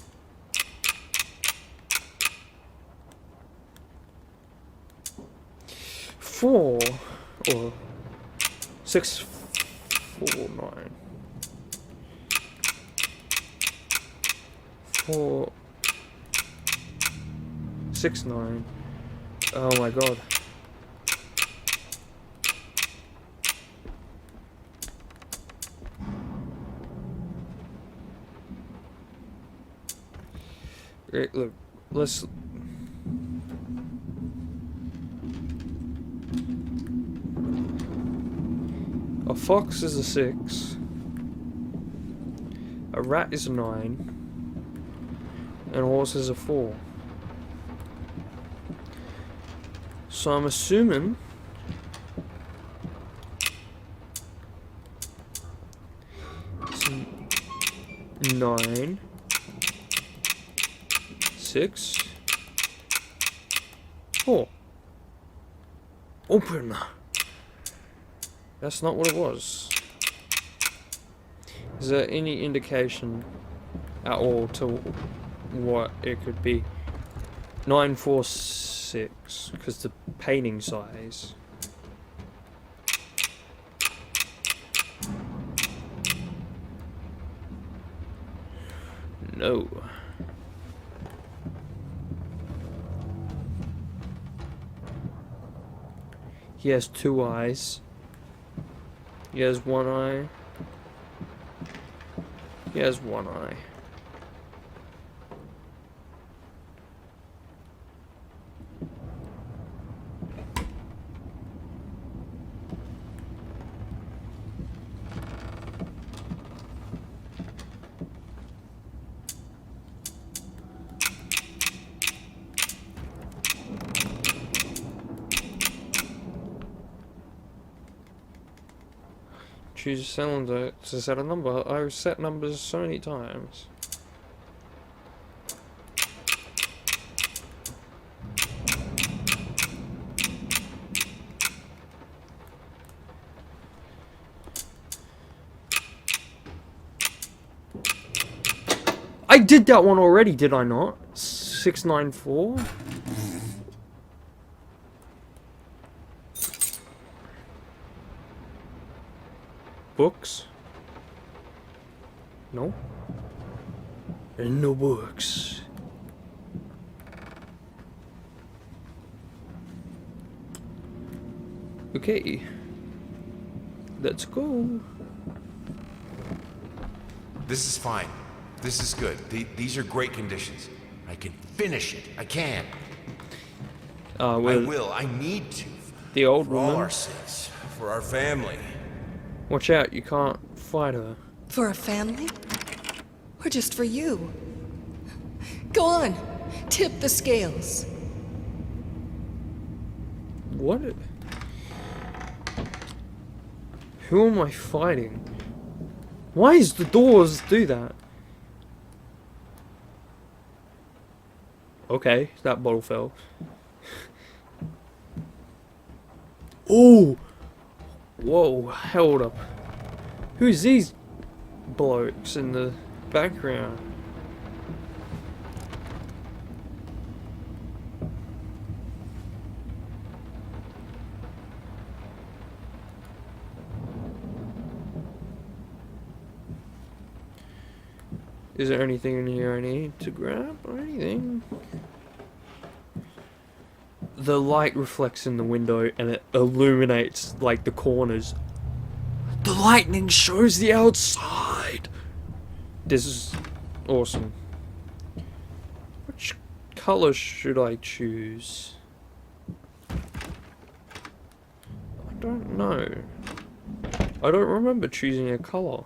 Four... or... 649. 469. Oh my god. Great, look, let's... A fox is a 6. A rat is a 9. And a horse is a 4. So I'm assuming... it's 9... 6... 4. Open! That's not what it was. Is there any indication at all to what it could be? 946, because the painting size. No. He has 2 eyes. He has 1 eye. He has 1 eye. Choose a cylinder to set a number. I've set numbers so many times. I did that one already, did I not? 694? Books? No? And no books. Okay. Let's go. This is fine. This is good. These are great conditions. I can finish it. I can. I will. I need to. The old for all woman. our sakes. For our family. Watch out, you can't fight her. For a family? Or just for you? Go on, tip the scales. What? Who am I fighting? Why does the doors do that? Okay, that bottle fell. Oh! Whoa, hold up. Who's these blokes in the background? Is there anything in here I need to grab or anything? The light reflects in the window and it illuminates like the corners. The lightning shows the outside. This is awesome. Which color should I choose? I don't know. I don't remember choosing a color.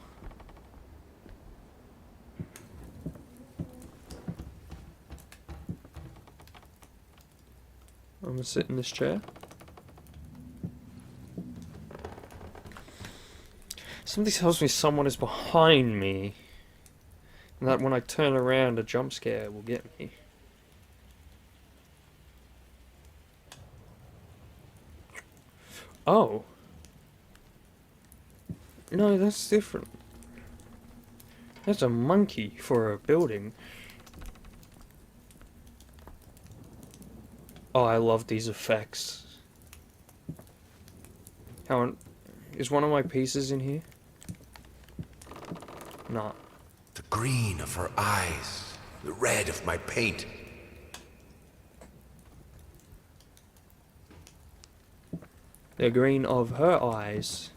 I'm gonna sit in this chair. Something tells me someone is behind me. And that when I turn around, a jump scare will get me. Oh. No, that's different. That's a monkey for a building. Oh, I love these effects. How is one of my pieces in here? Nah. The green of her eyes, the red of my paint. The green of her eyes.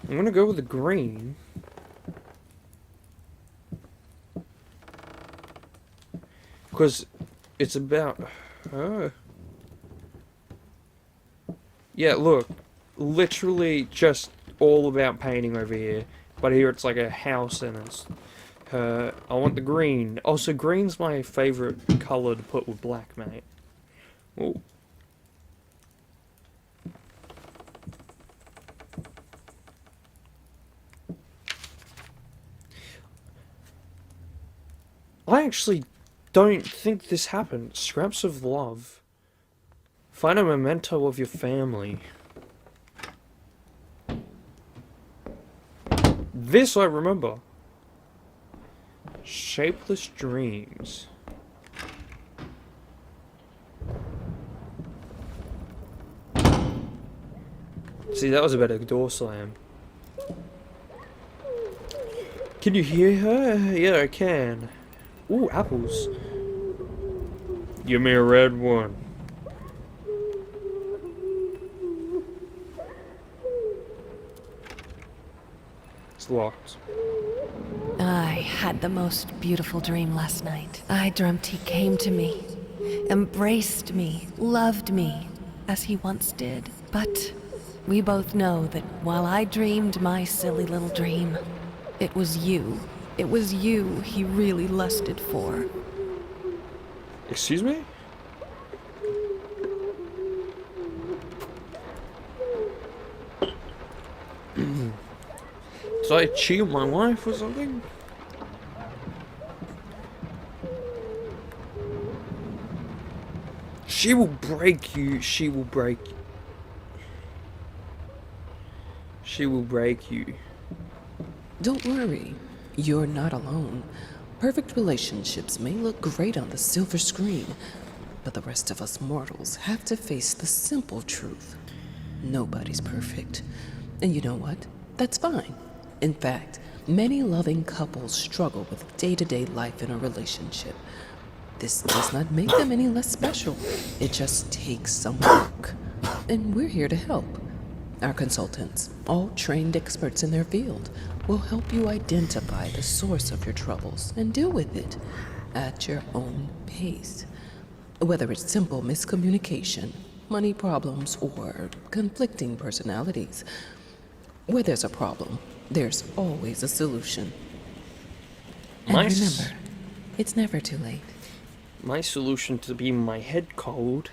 I'm gonna go with the green. Because it's about her. Yeah, look. Literally just all about painting over here. But here it's like a house and it's her. I want the green. Also, green's my favorite color to put with black, mate. Ooh. I actually don't think this happened. Scraps of love. Find a memento of your family. This I remember. Shapeless dreams. See, that was a better door slam. Can you hear her? Yeah, I can. Ooh, apples. Give me a red one. It's locked. I had the most beautiful dream last night. I dreamt he came to me, embraced me, loved me, as he once did. But we both know that while I dreamed my silly little dream, it was you. It was you he really lusted for. Excuse me? Did I cheat on my wife or something? She will break you. She will break. She will break you. Don't worry, you're not alone. Perfect relationships may look great on the silver screen, but the rest of us mortals have to face the simple truth. Nobody's perfect. And you know what? That's fine. In fact, many loving couples struggle with day-to-day life in a relationship. This does not make them any less special. It just takes some work. And we're here to help. Our consultants, all trained experts in their field, will help you identify the source of your troubles and deal with it at your own pace. Whether it's simple miscommunication, money problems, or conflicting personalities, where there's a problem, there's always a solution. And remember, it's never too late. My solution to be my head cold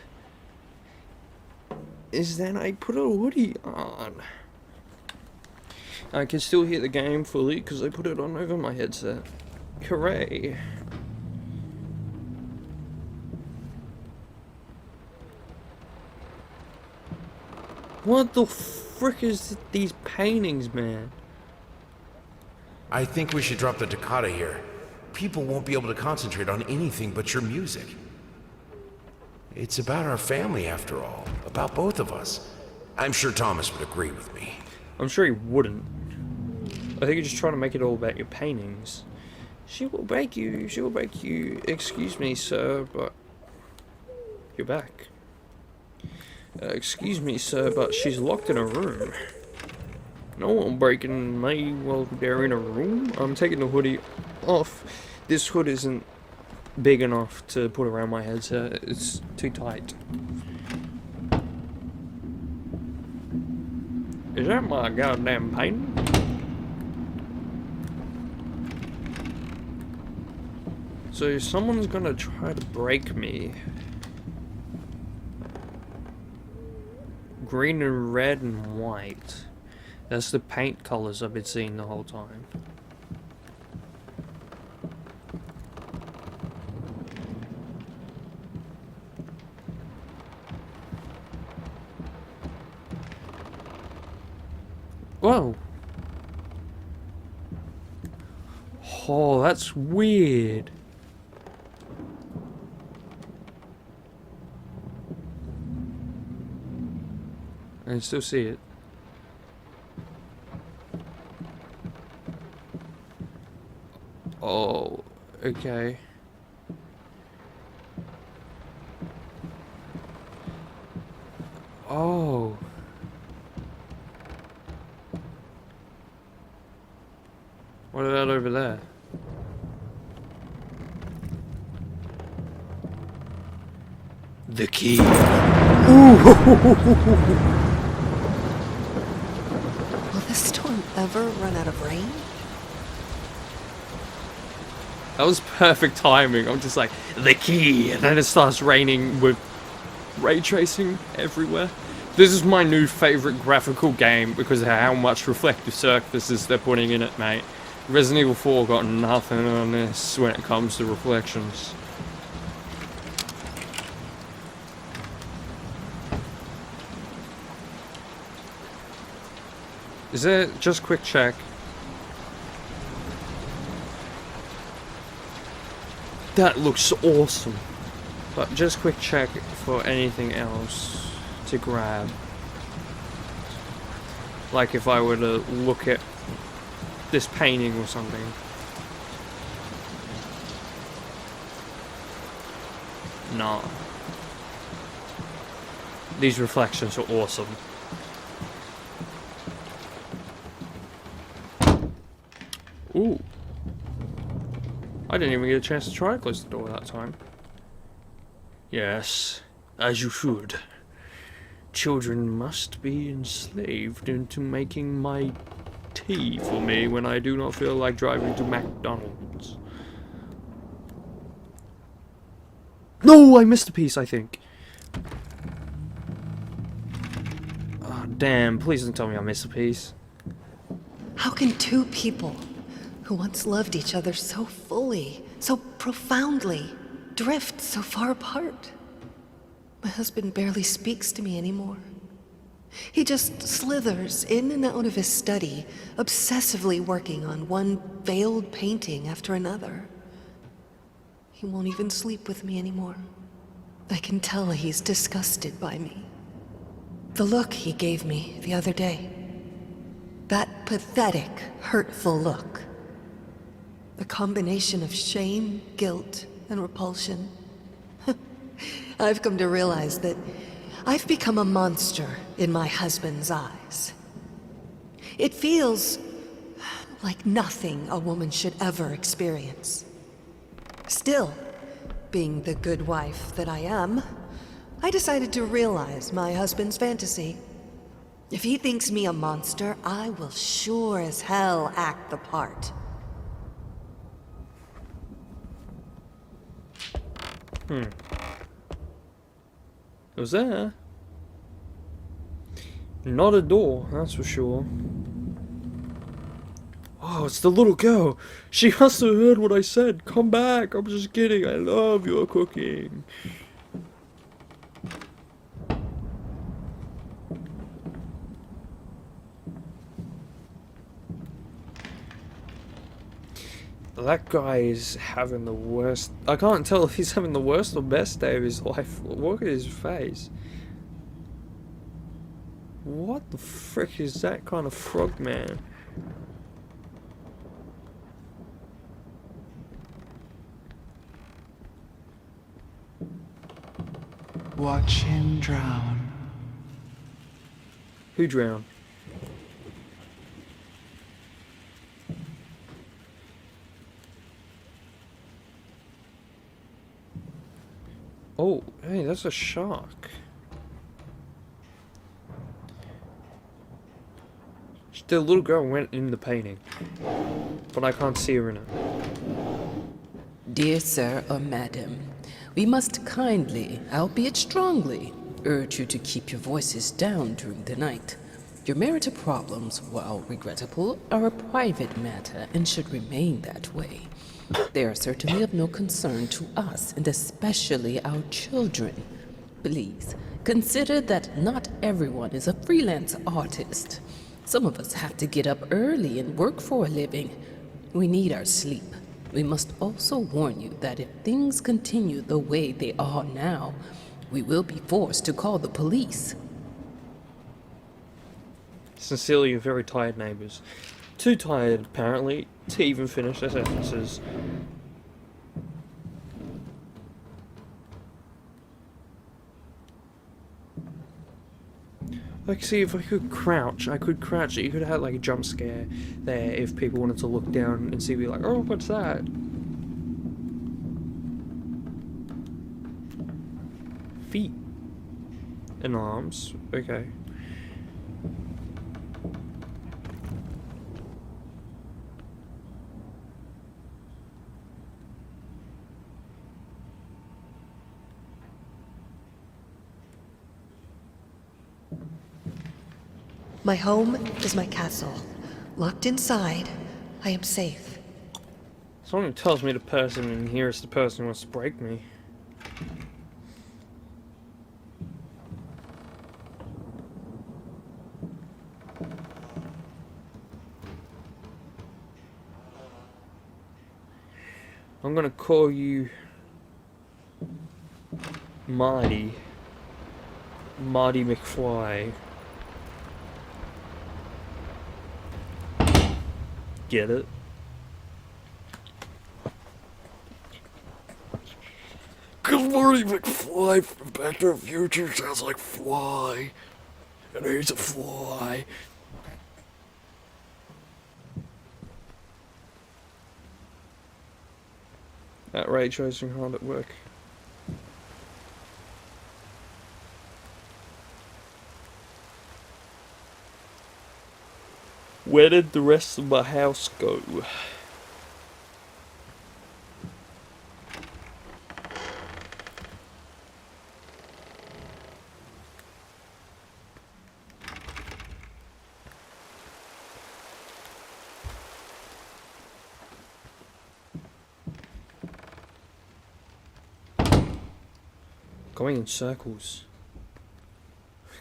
is that I put a hoodie on. I can still hear the game fully because I put it on over my headset. Hooray. What the frick is these paintings, man? I think we should drop the toccata here. People won't be able to concentrate on anything but your music. It's about our family, after all. About both of us. I'm sure Thomas would agree with me. I'm sure he wouldn't. I think you're just trying to make it all about your paintings. She will break you, she will break you. Excuse me, sir, but... You're back. Excuse me, sir, but she's locked in a room. No one breaking me while they're in a room. I'm taking the hoodie off. This hood isn't big enough to put around my headset. It's too tight. Is that my goddamn painting? So someone's gonna try to break me. green and red and white. That's the paint colors I've been seeing the whole time. Whoa. Oh, that's weird. I can still see it. Oh, okay. Oh. What about over there? The key. Will this storm ever run out of rain? That was perfect timing. I'm just like, the key, and then it starts raining with ray tracing everywhere. This is my new favorite graphical game because of how much reflective surfaces they're putting in it, mate. Resident Evil 4 got nothing on this when it comes to reflections. Is there just quick check? That looks awesome. But just quick check for anything else to grab. Like if I were to look at this painting or something. No. These reflections are awesome. Ooh. I didn't even get a chance to try to close the door that time. Yes, as you should. Children must be enslaved into making my tea for me when I do not feel like driving to McDonald's. No, I missed a piece, I think. Oh, damn, please don't tell me I missed a piece. How can two people who once loved each other so fully, so profoundly, drift so far apart? My husband barely speaks to me anymore. He just slithers in and out of his study, obsessively working on one veiled painting after another. He won't even sleep with me anymore. I can tell he's disgusted by me. The look he gave me the other day. That pathetic, hurtful look. A combination of shame, guilt, and repulsion. I've come to realize that I've become a monster in my husband's eyes. It feels like nothing a woman should ever experience. Still, being the good wife that I am, I decided to realize my husband's fantasy. If he thinks me a monster, I will sure as hell act the part. It was there. Not a door, that's for sure. Oh, it's the little girl. She must have heard what I said. Come back. I'm just kidding. I love your cooking. That guy is having the worst... I can't tell if he's having the worst or best day of his life. Look at his face. What the frick is that kind of frog man? Watch him drown. Who drowned? Oh, hey, that's a shark. The little girl went in the painting, but I can't see her in it. Dear sir or madam, we must kindly, albeit strongly, urge you to keep your voices down during the night. Your marital problems, while regrettable, are a private matter and should remain that way. They are certainly of no concern to us, and especially our children. Please, consider that not everyone is a freelance artist. Some of us have to get up early and work for a living. We need our sleep. We must also warn you that if things continue the way they are now, we will be forced to call the police. Sincerely, your very tired neighbors. Too tired, apparently, to even finish their sentences. Like, see, if I could crouch, you could have, like, a jump scare there if people wanted to look down and see me like, oh, what's that? Feet. And arms. Okay. My home is my castle. Locked inside, I am safe. Someone tells me the person in here is the person who wants to break me. I'm gonna call you Marty McFly. Get it? Cause Marty McFly from Back to the Future sounds like fly. And he's a fly. That ray tracing hard at work. Where did the rest of my house go? Going in circles.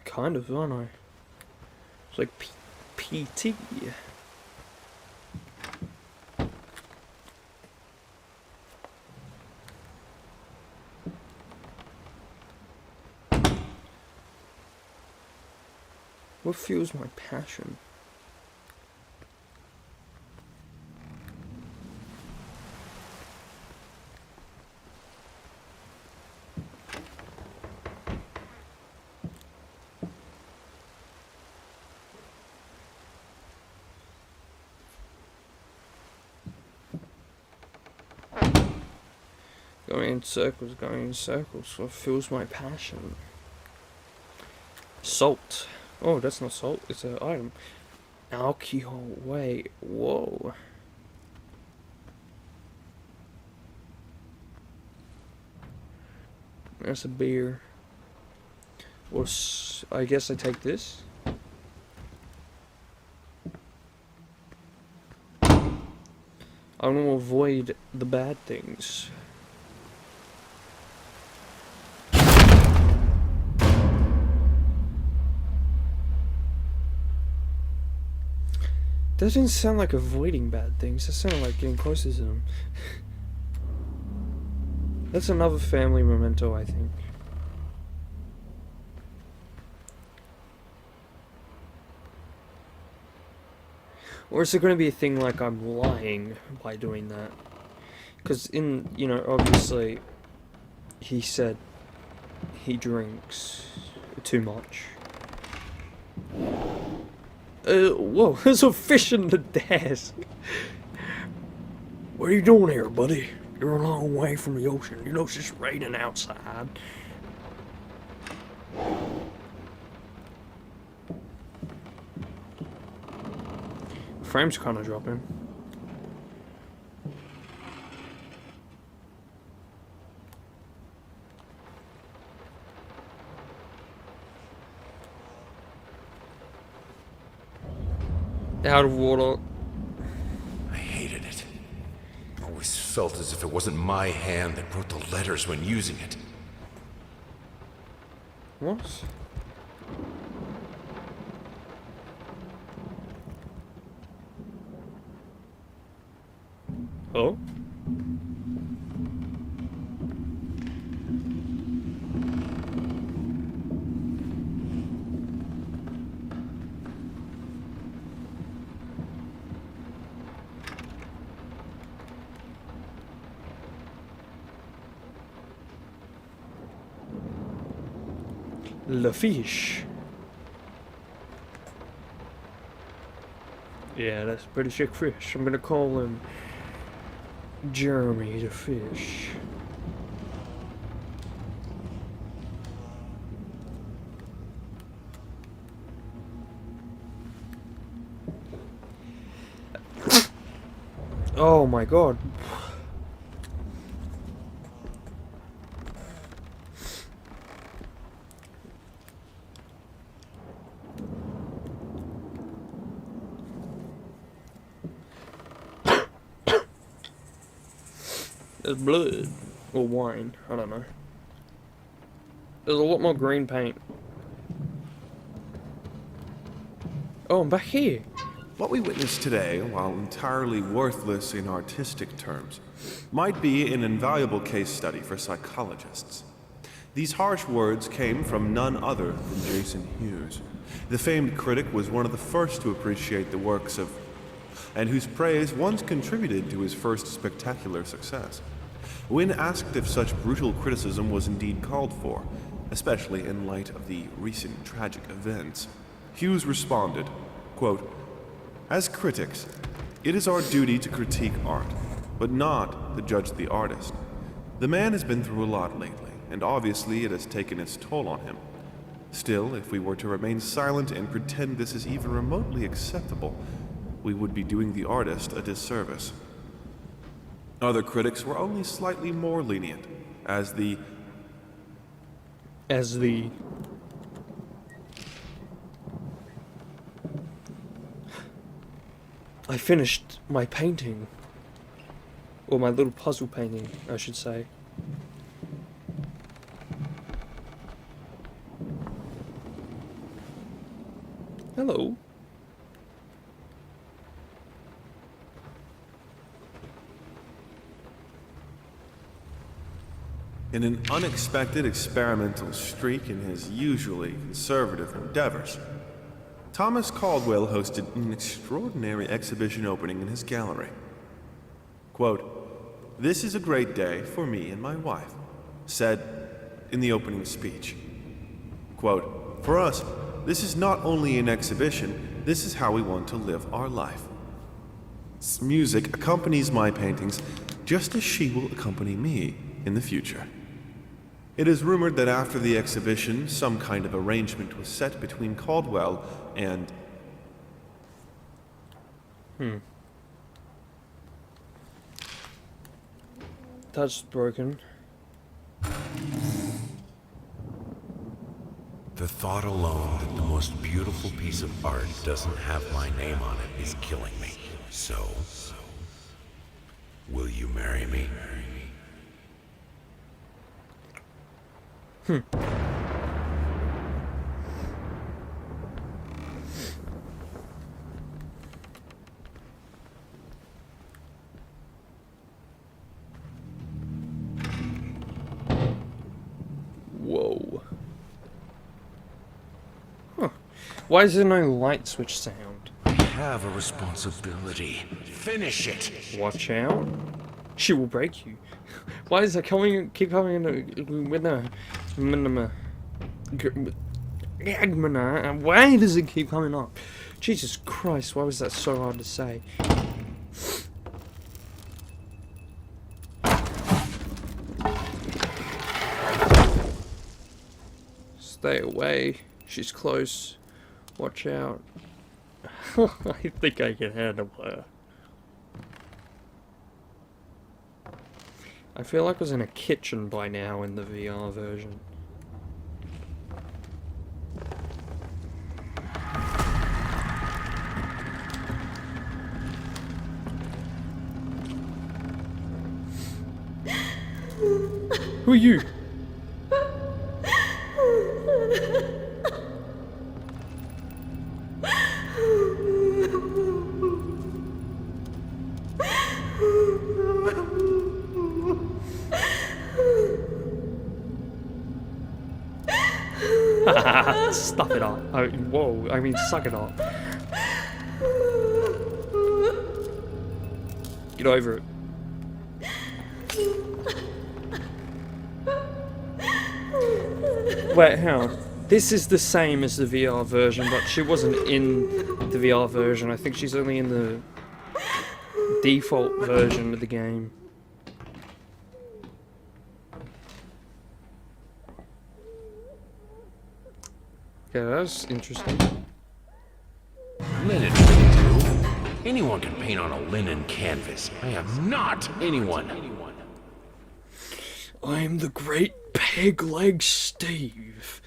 Kind of, aren't I? It's like PT. What fuels my passion? Going in circles. What fuels my passion? Salt. Oh, that's not salt. It's an item. Alcohol. Wait. Whoa. That's a beer. Or I guess I take this. I'm gonna avoid the bad things. Doesn't sound like avoiding bad things. That sounded like getting closer to them. That's another family memento, I think. Or is it going to be a thing like I'm lying by doing that? Because obviously, he said he drinks too much. Whoa, there's a fish in the desk. What are you doing here, buddy? You're a long way from the ocean. You know it's just raining outside. Frame's kind of dropping. Out of water. I hated it. Always felt as if it wasn't my hand that wrote the letters when using it. What? Oh? The fish. Yeah, that's a pretty sick fish. I'm gonna call him Jeremy the fish. Oh my god. There's blood. Or wine. I don't know. There's a lot more green paint. Oh, I'm back here. What we witnessed today, while entirely worthless in artistic terms, might be an invaluable case study for psychologists. These harsh words came from none other than Jason Hughes. The famed critic was one of the first to appreciate the works of, and whose praise once contributed to his first spectacular success. When asked if such brutal criticism was indeed called for, especially in light of the recent tragic events, Hughes responded, quote, "As critics, it is our duty to critique art, but not to judge the artist. The man has been through a lot lately, and obviously it has taken its toll on him. Still, if we were to remain silent and pretend this is even remotely acceptable, we would be doing the artist a disservice." Other critics were only slightly more lenient, as the I finished my painting. Or my little puzzle painting, I should say. Hello. in an unexpected experimental streak in his usually conservative endeavors, Thomas Caldwell hosted an extraordinary exhibition opening in his gallery. Quote, "This is a great day for me and my wife," said in the opening speech. Quote, "For us, this is not only an exhibition, this is how we want to live our life. Music accompanies my paintings just as she will accompany me in the future." It is rumored that after the exhibition, some kind of arrangement was set between Caldwell and... That's broken. The thought alone that the most beautiful piece of art doesn't have my name on it is killing me. So, will you marry me? Whoa. Huh. Why is there no light switch sound? I have a responsibility. Finish it! Watch out. She will break you. Why is that keep coming in with a... Why does it keep coming up? Jesus Christ, why was that so hard to say? Stay away. She's close. Watch out. I think I can handle her. I feel like I was in a kitchen by now in the VR version. Who are you? Stuff it up. Oh, whoa, I mean, suck it up. Get over it. Wait, hang on. This is the same as the VR version, but she wasn't in the VR version. I think she's only in the default version of the game. Okay, that's interesting. Linen will do. Anyone can paint on a linen canvas. I am not anyone. I'm the great peg leg Steve.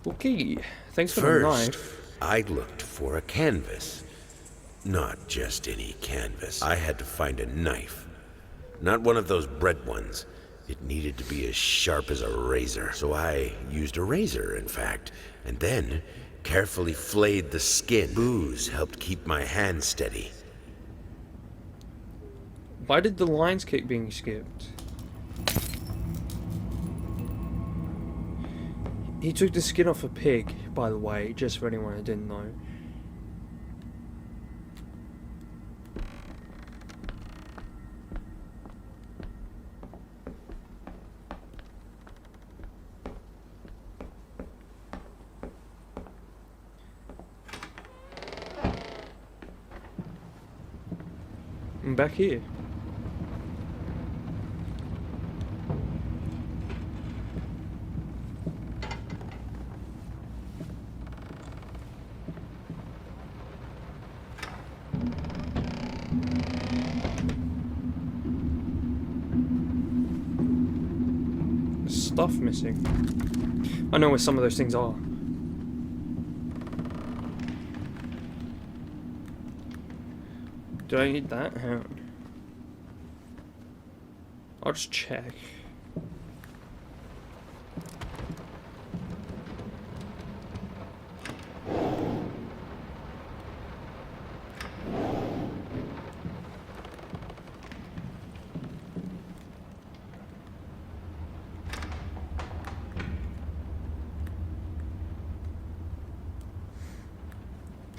Okay, thanks for the knife. I looked for a canvas. Not just any canvas. I had to find a knife. Not one of those bread ones. It needed to be as sharp as a razor. So I used a razor, in fact, and then carefully flayed the skin. Booze helped keep my hand steady. Why did the lines keep being skipped? He took the skin off a pig, by the way, just for anyone who didn't know. I'm back here. Stuff missing. I know where some of those things are. Do I need that? Hang on. I'll just check.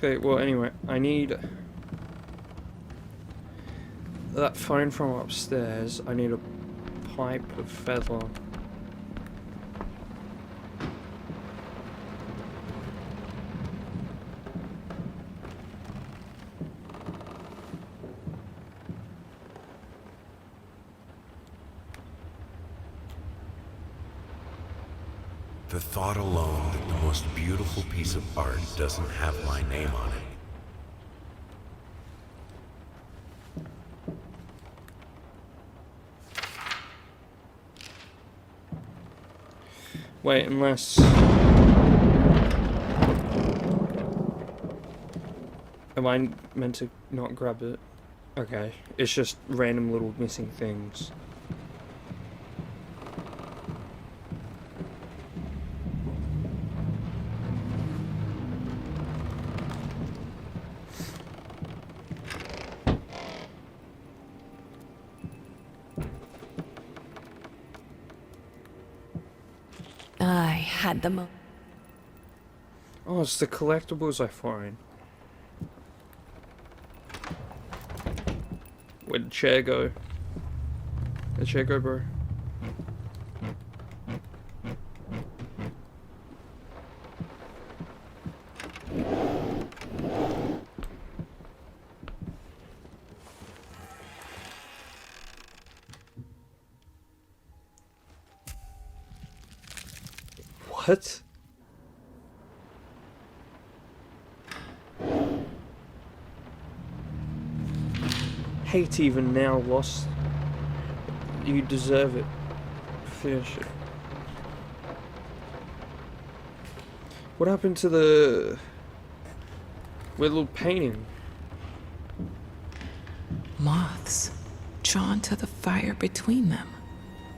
Okay, well anyway, I need that phone from upstairs. I need a pipe of feather. The thought alone that the most beautiful piece of art doesn't have my name on it. Wait, unless... Am I meant to not grab it? Okay, it's just random little missing things. I had them. Oh, it's the collectibles I find. Where'd the chair go? Where'd the chair go, bro? What? Hate even now, lost. You deserve it. Finish it. What happened to the little painting? Moths, drawn to the fire between them.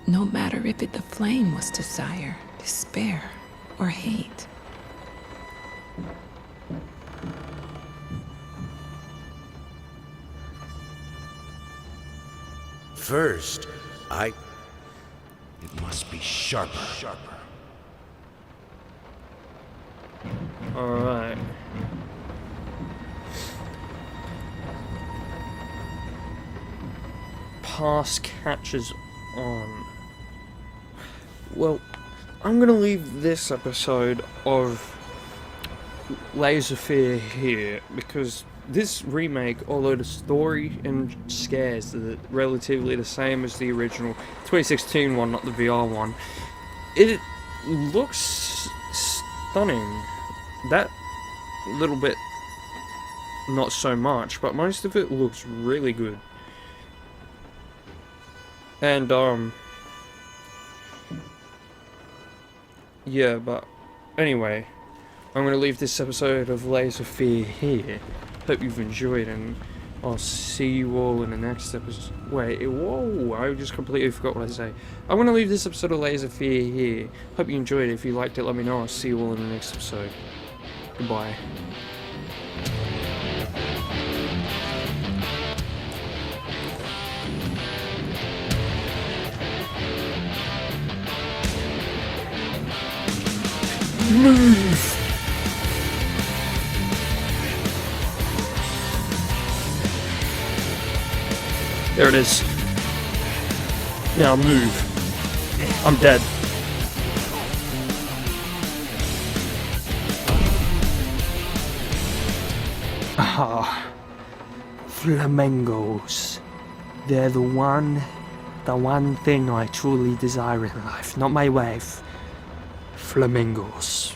No matter if the flame was desire, despair, or hate. First, it must be sharper. Alright. Pass catches on. Well, I'm gonna leave this episode of Laser Fear here because this remake, although the story and scares are relatively the same as the original 2016 one, not the VR one, it looks stunning. That little bit, not so much, but most of it looks really good. And, yeah, but anyway, I'm gonna leave this episode of Laser Fear here. Hope you've enjoyed, and I'll see you all in the next episode. Wait, whoa, I just completely forgot what I say. I'm gonna leave this episode of Laser Fear here. Hope you enjoyed it. If you liked it, let me know. I'll see you all in the next episode. Goodbye. Move! There it is. Now move. I'm dead. Ah, flamingos. They're the one thing I truly desire in life. Not my wife. Flamingos.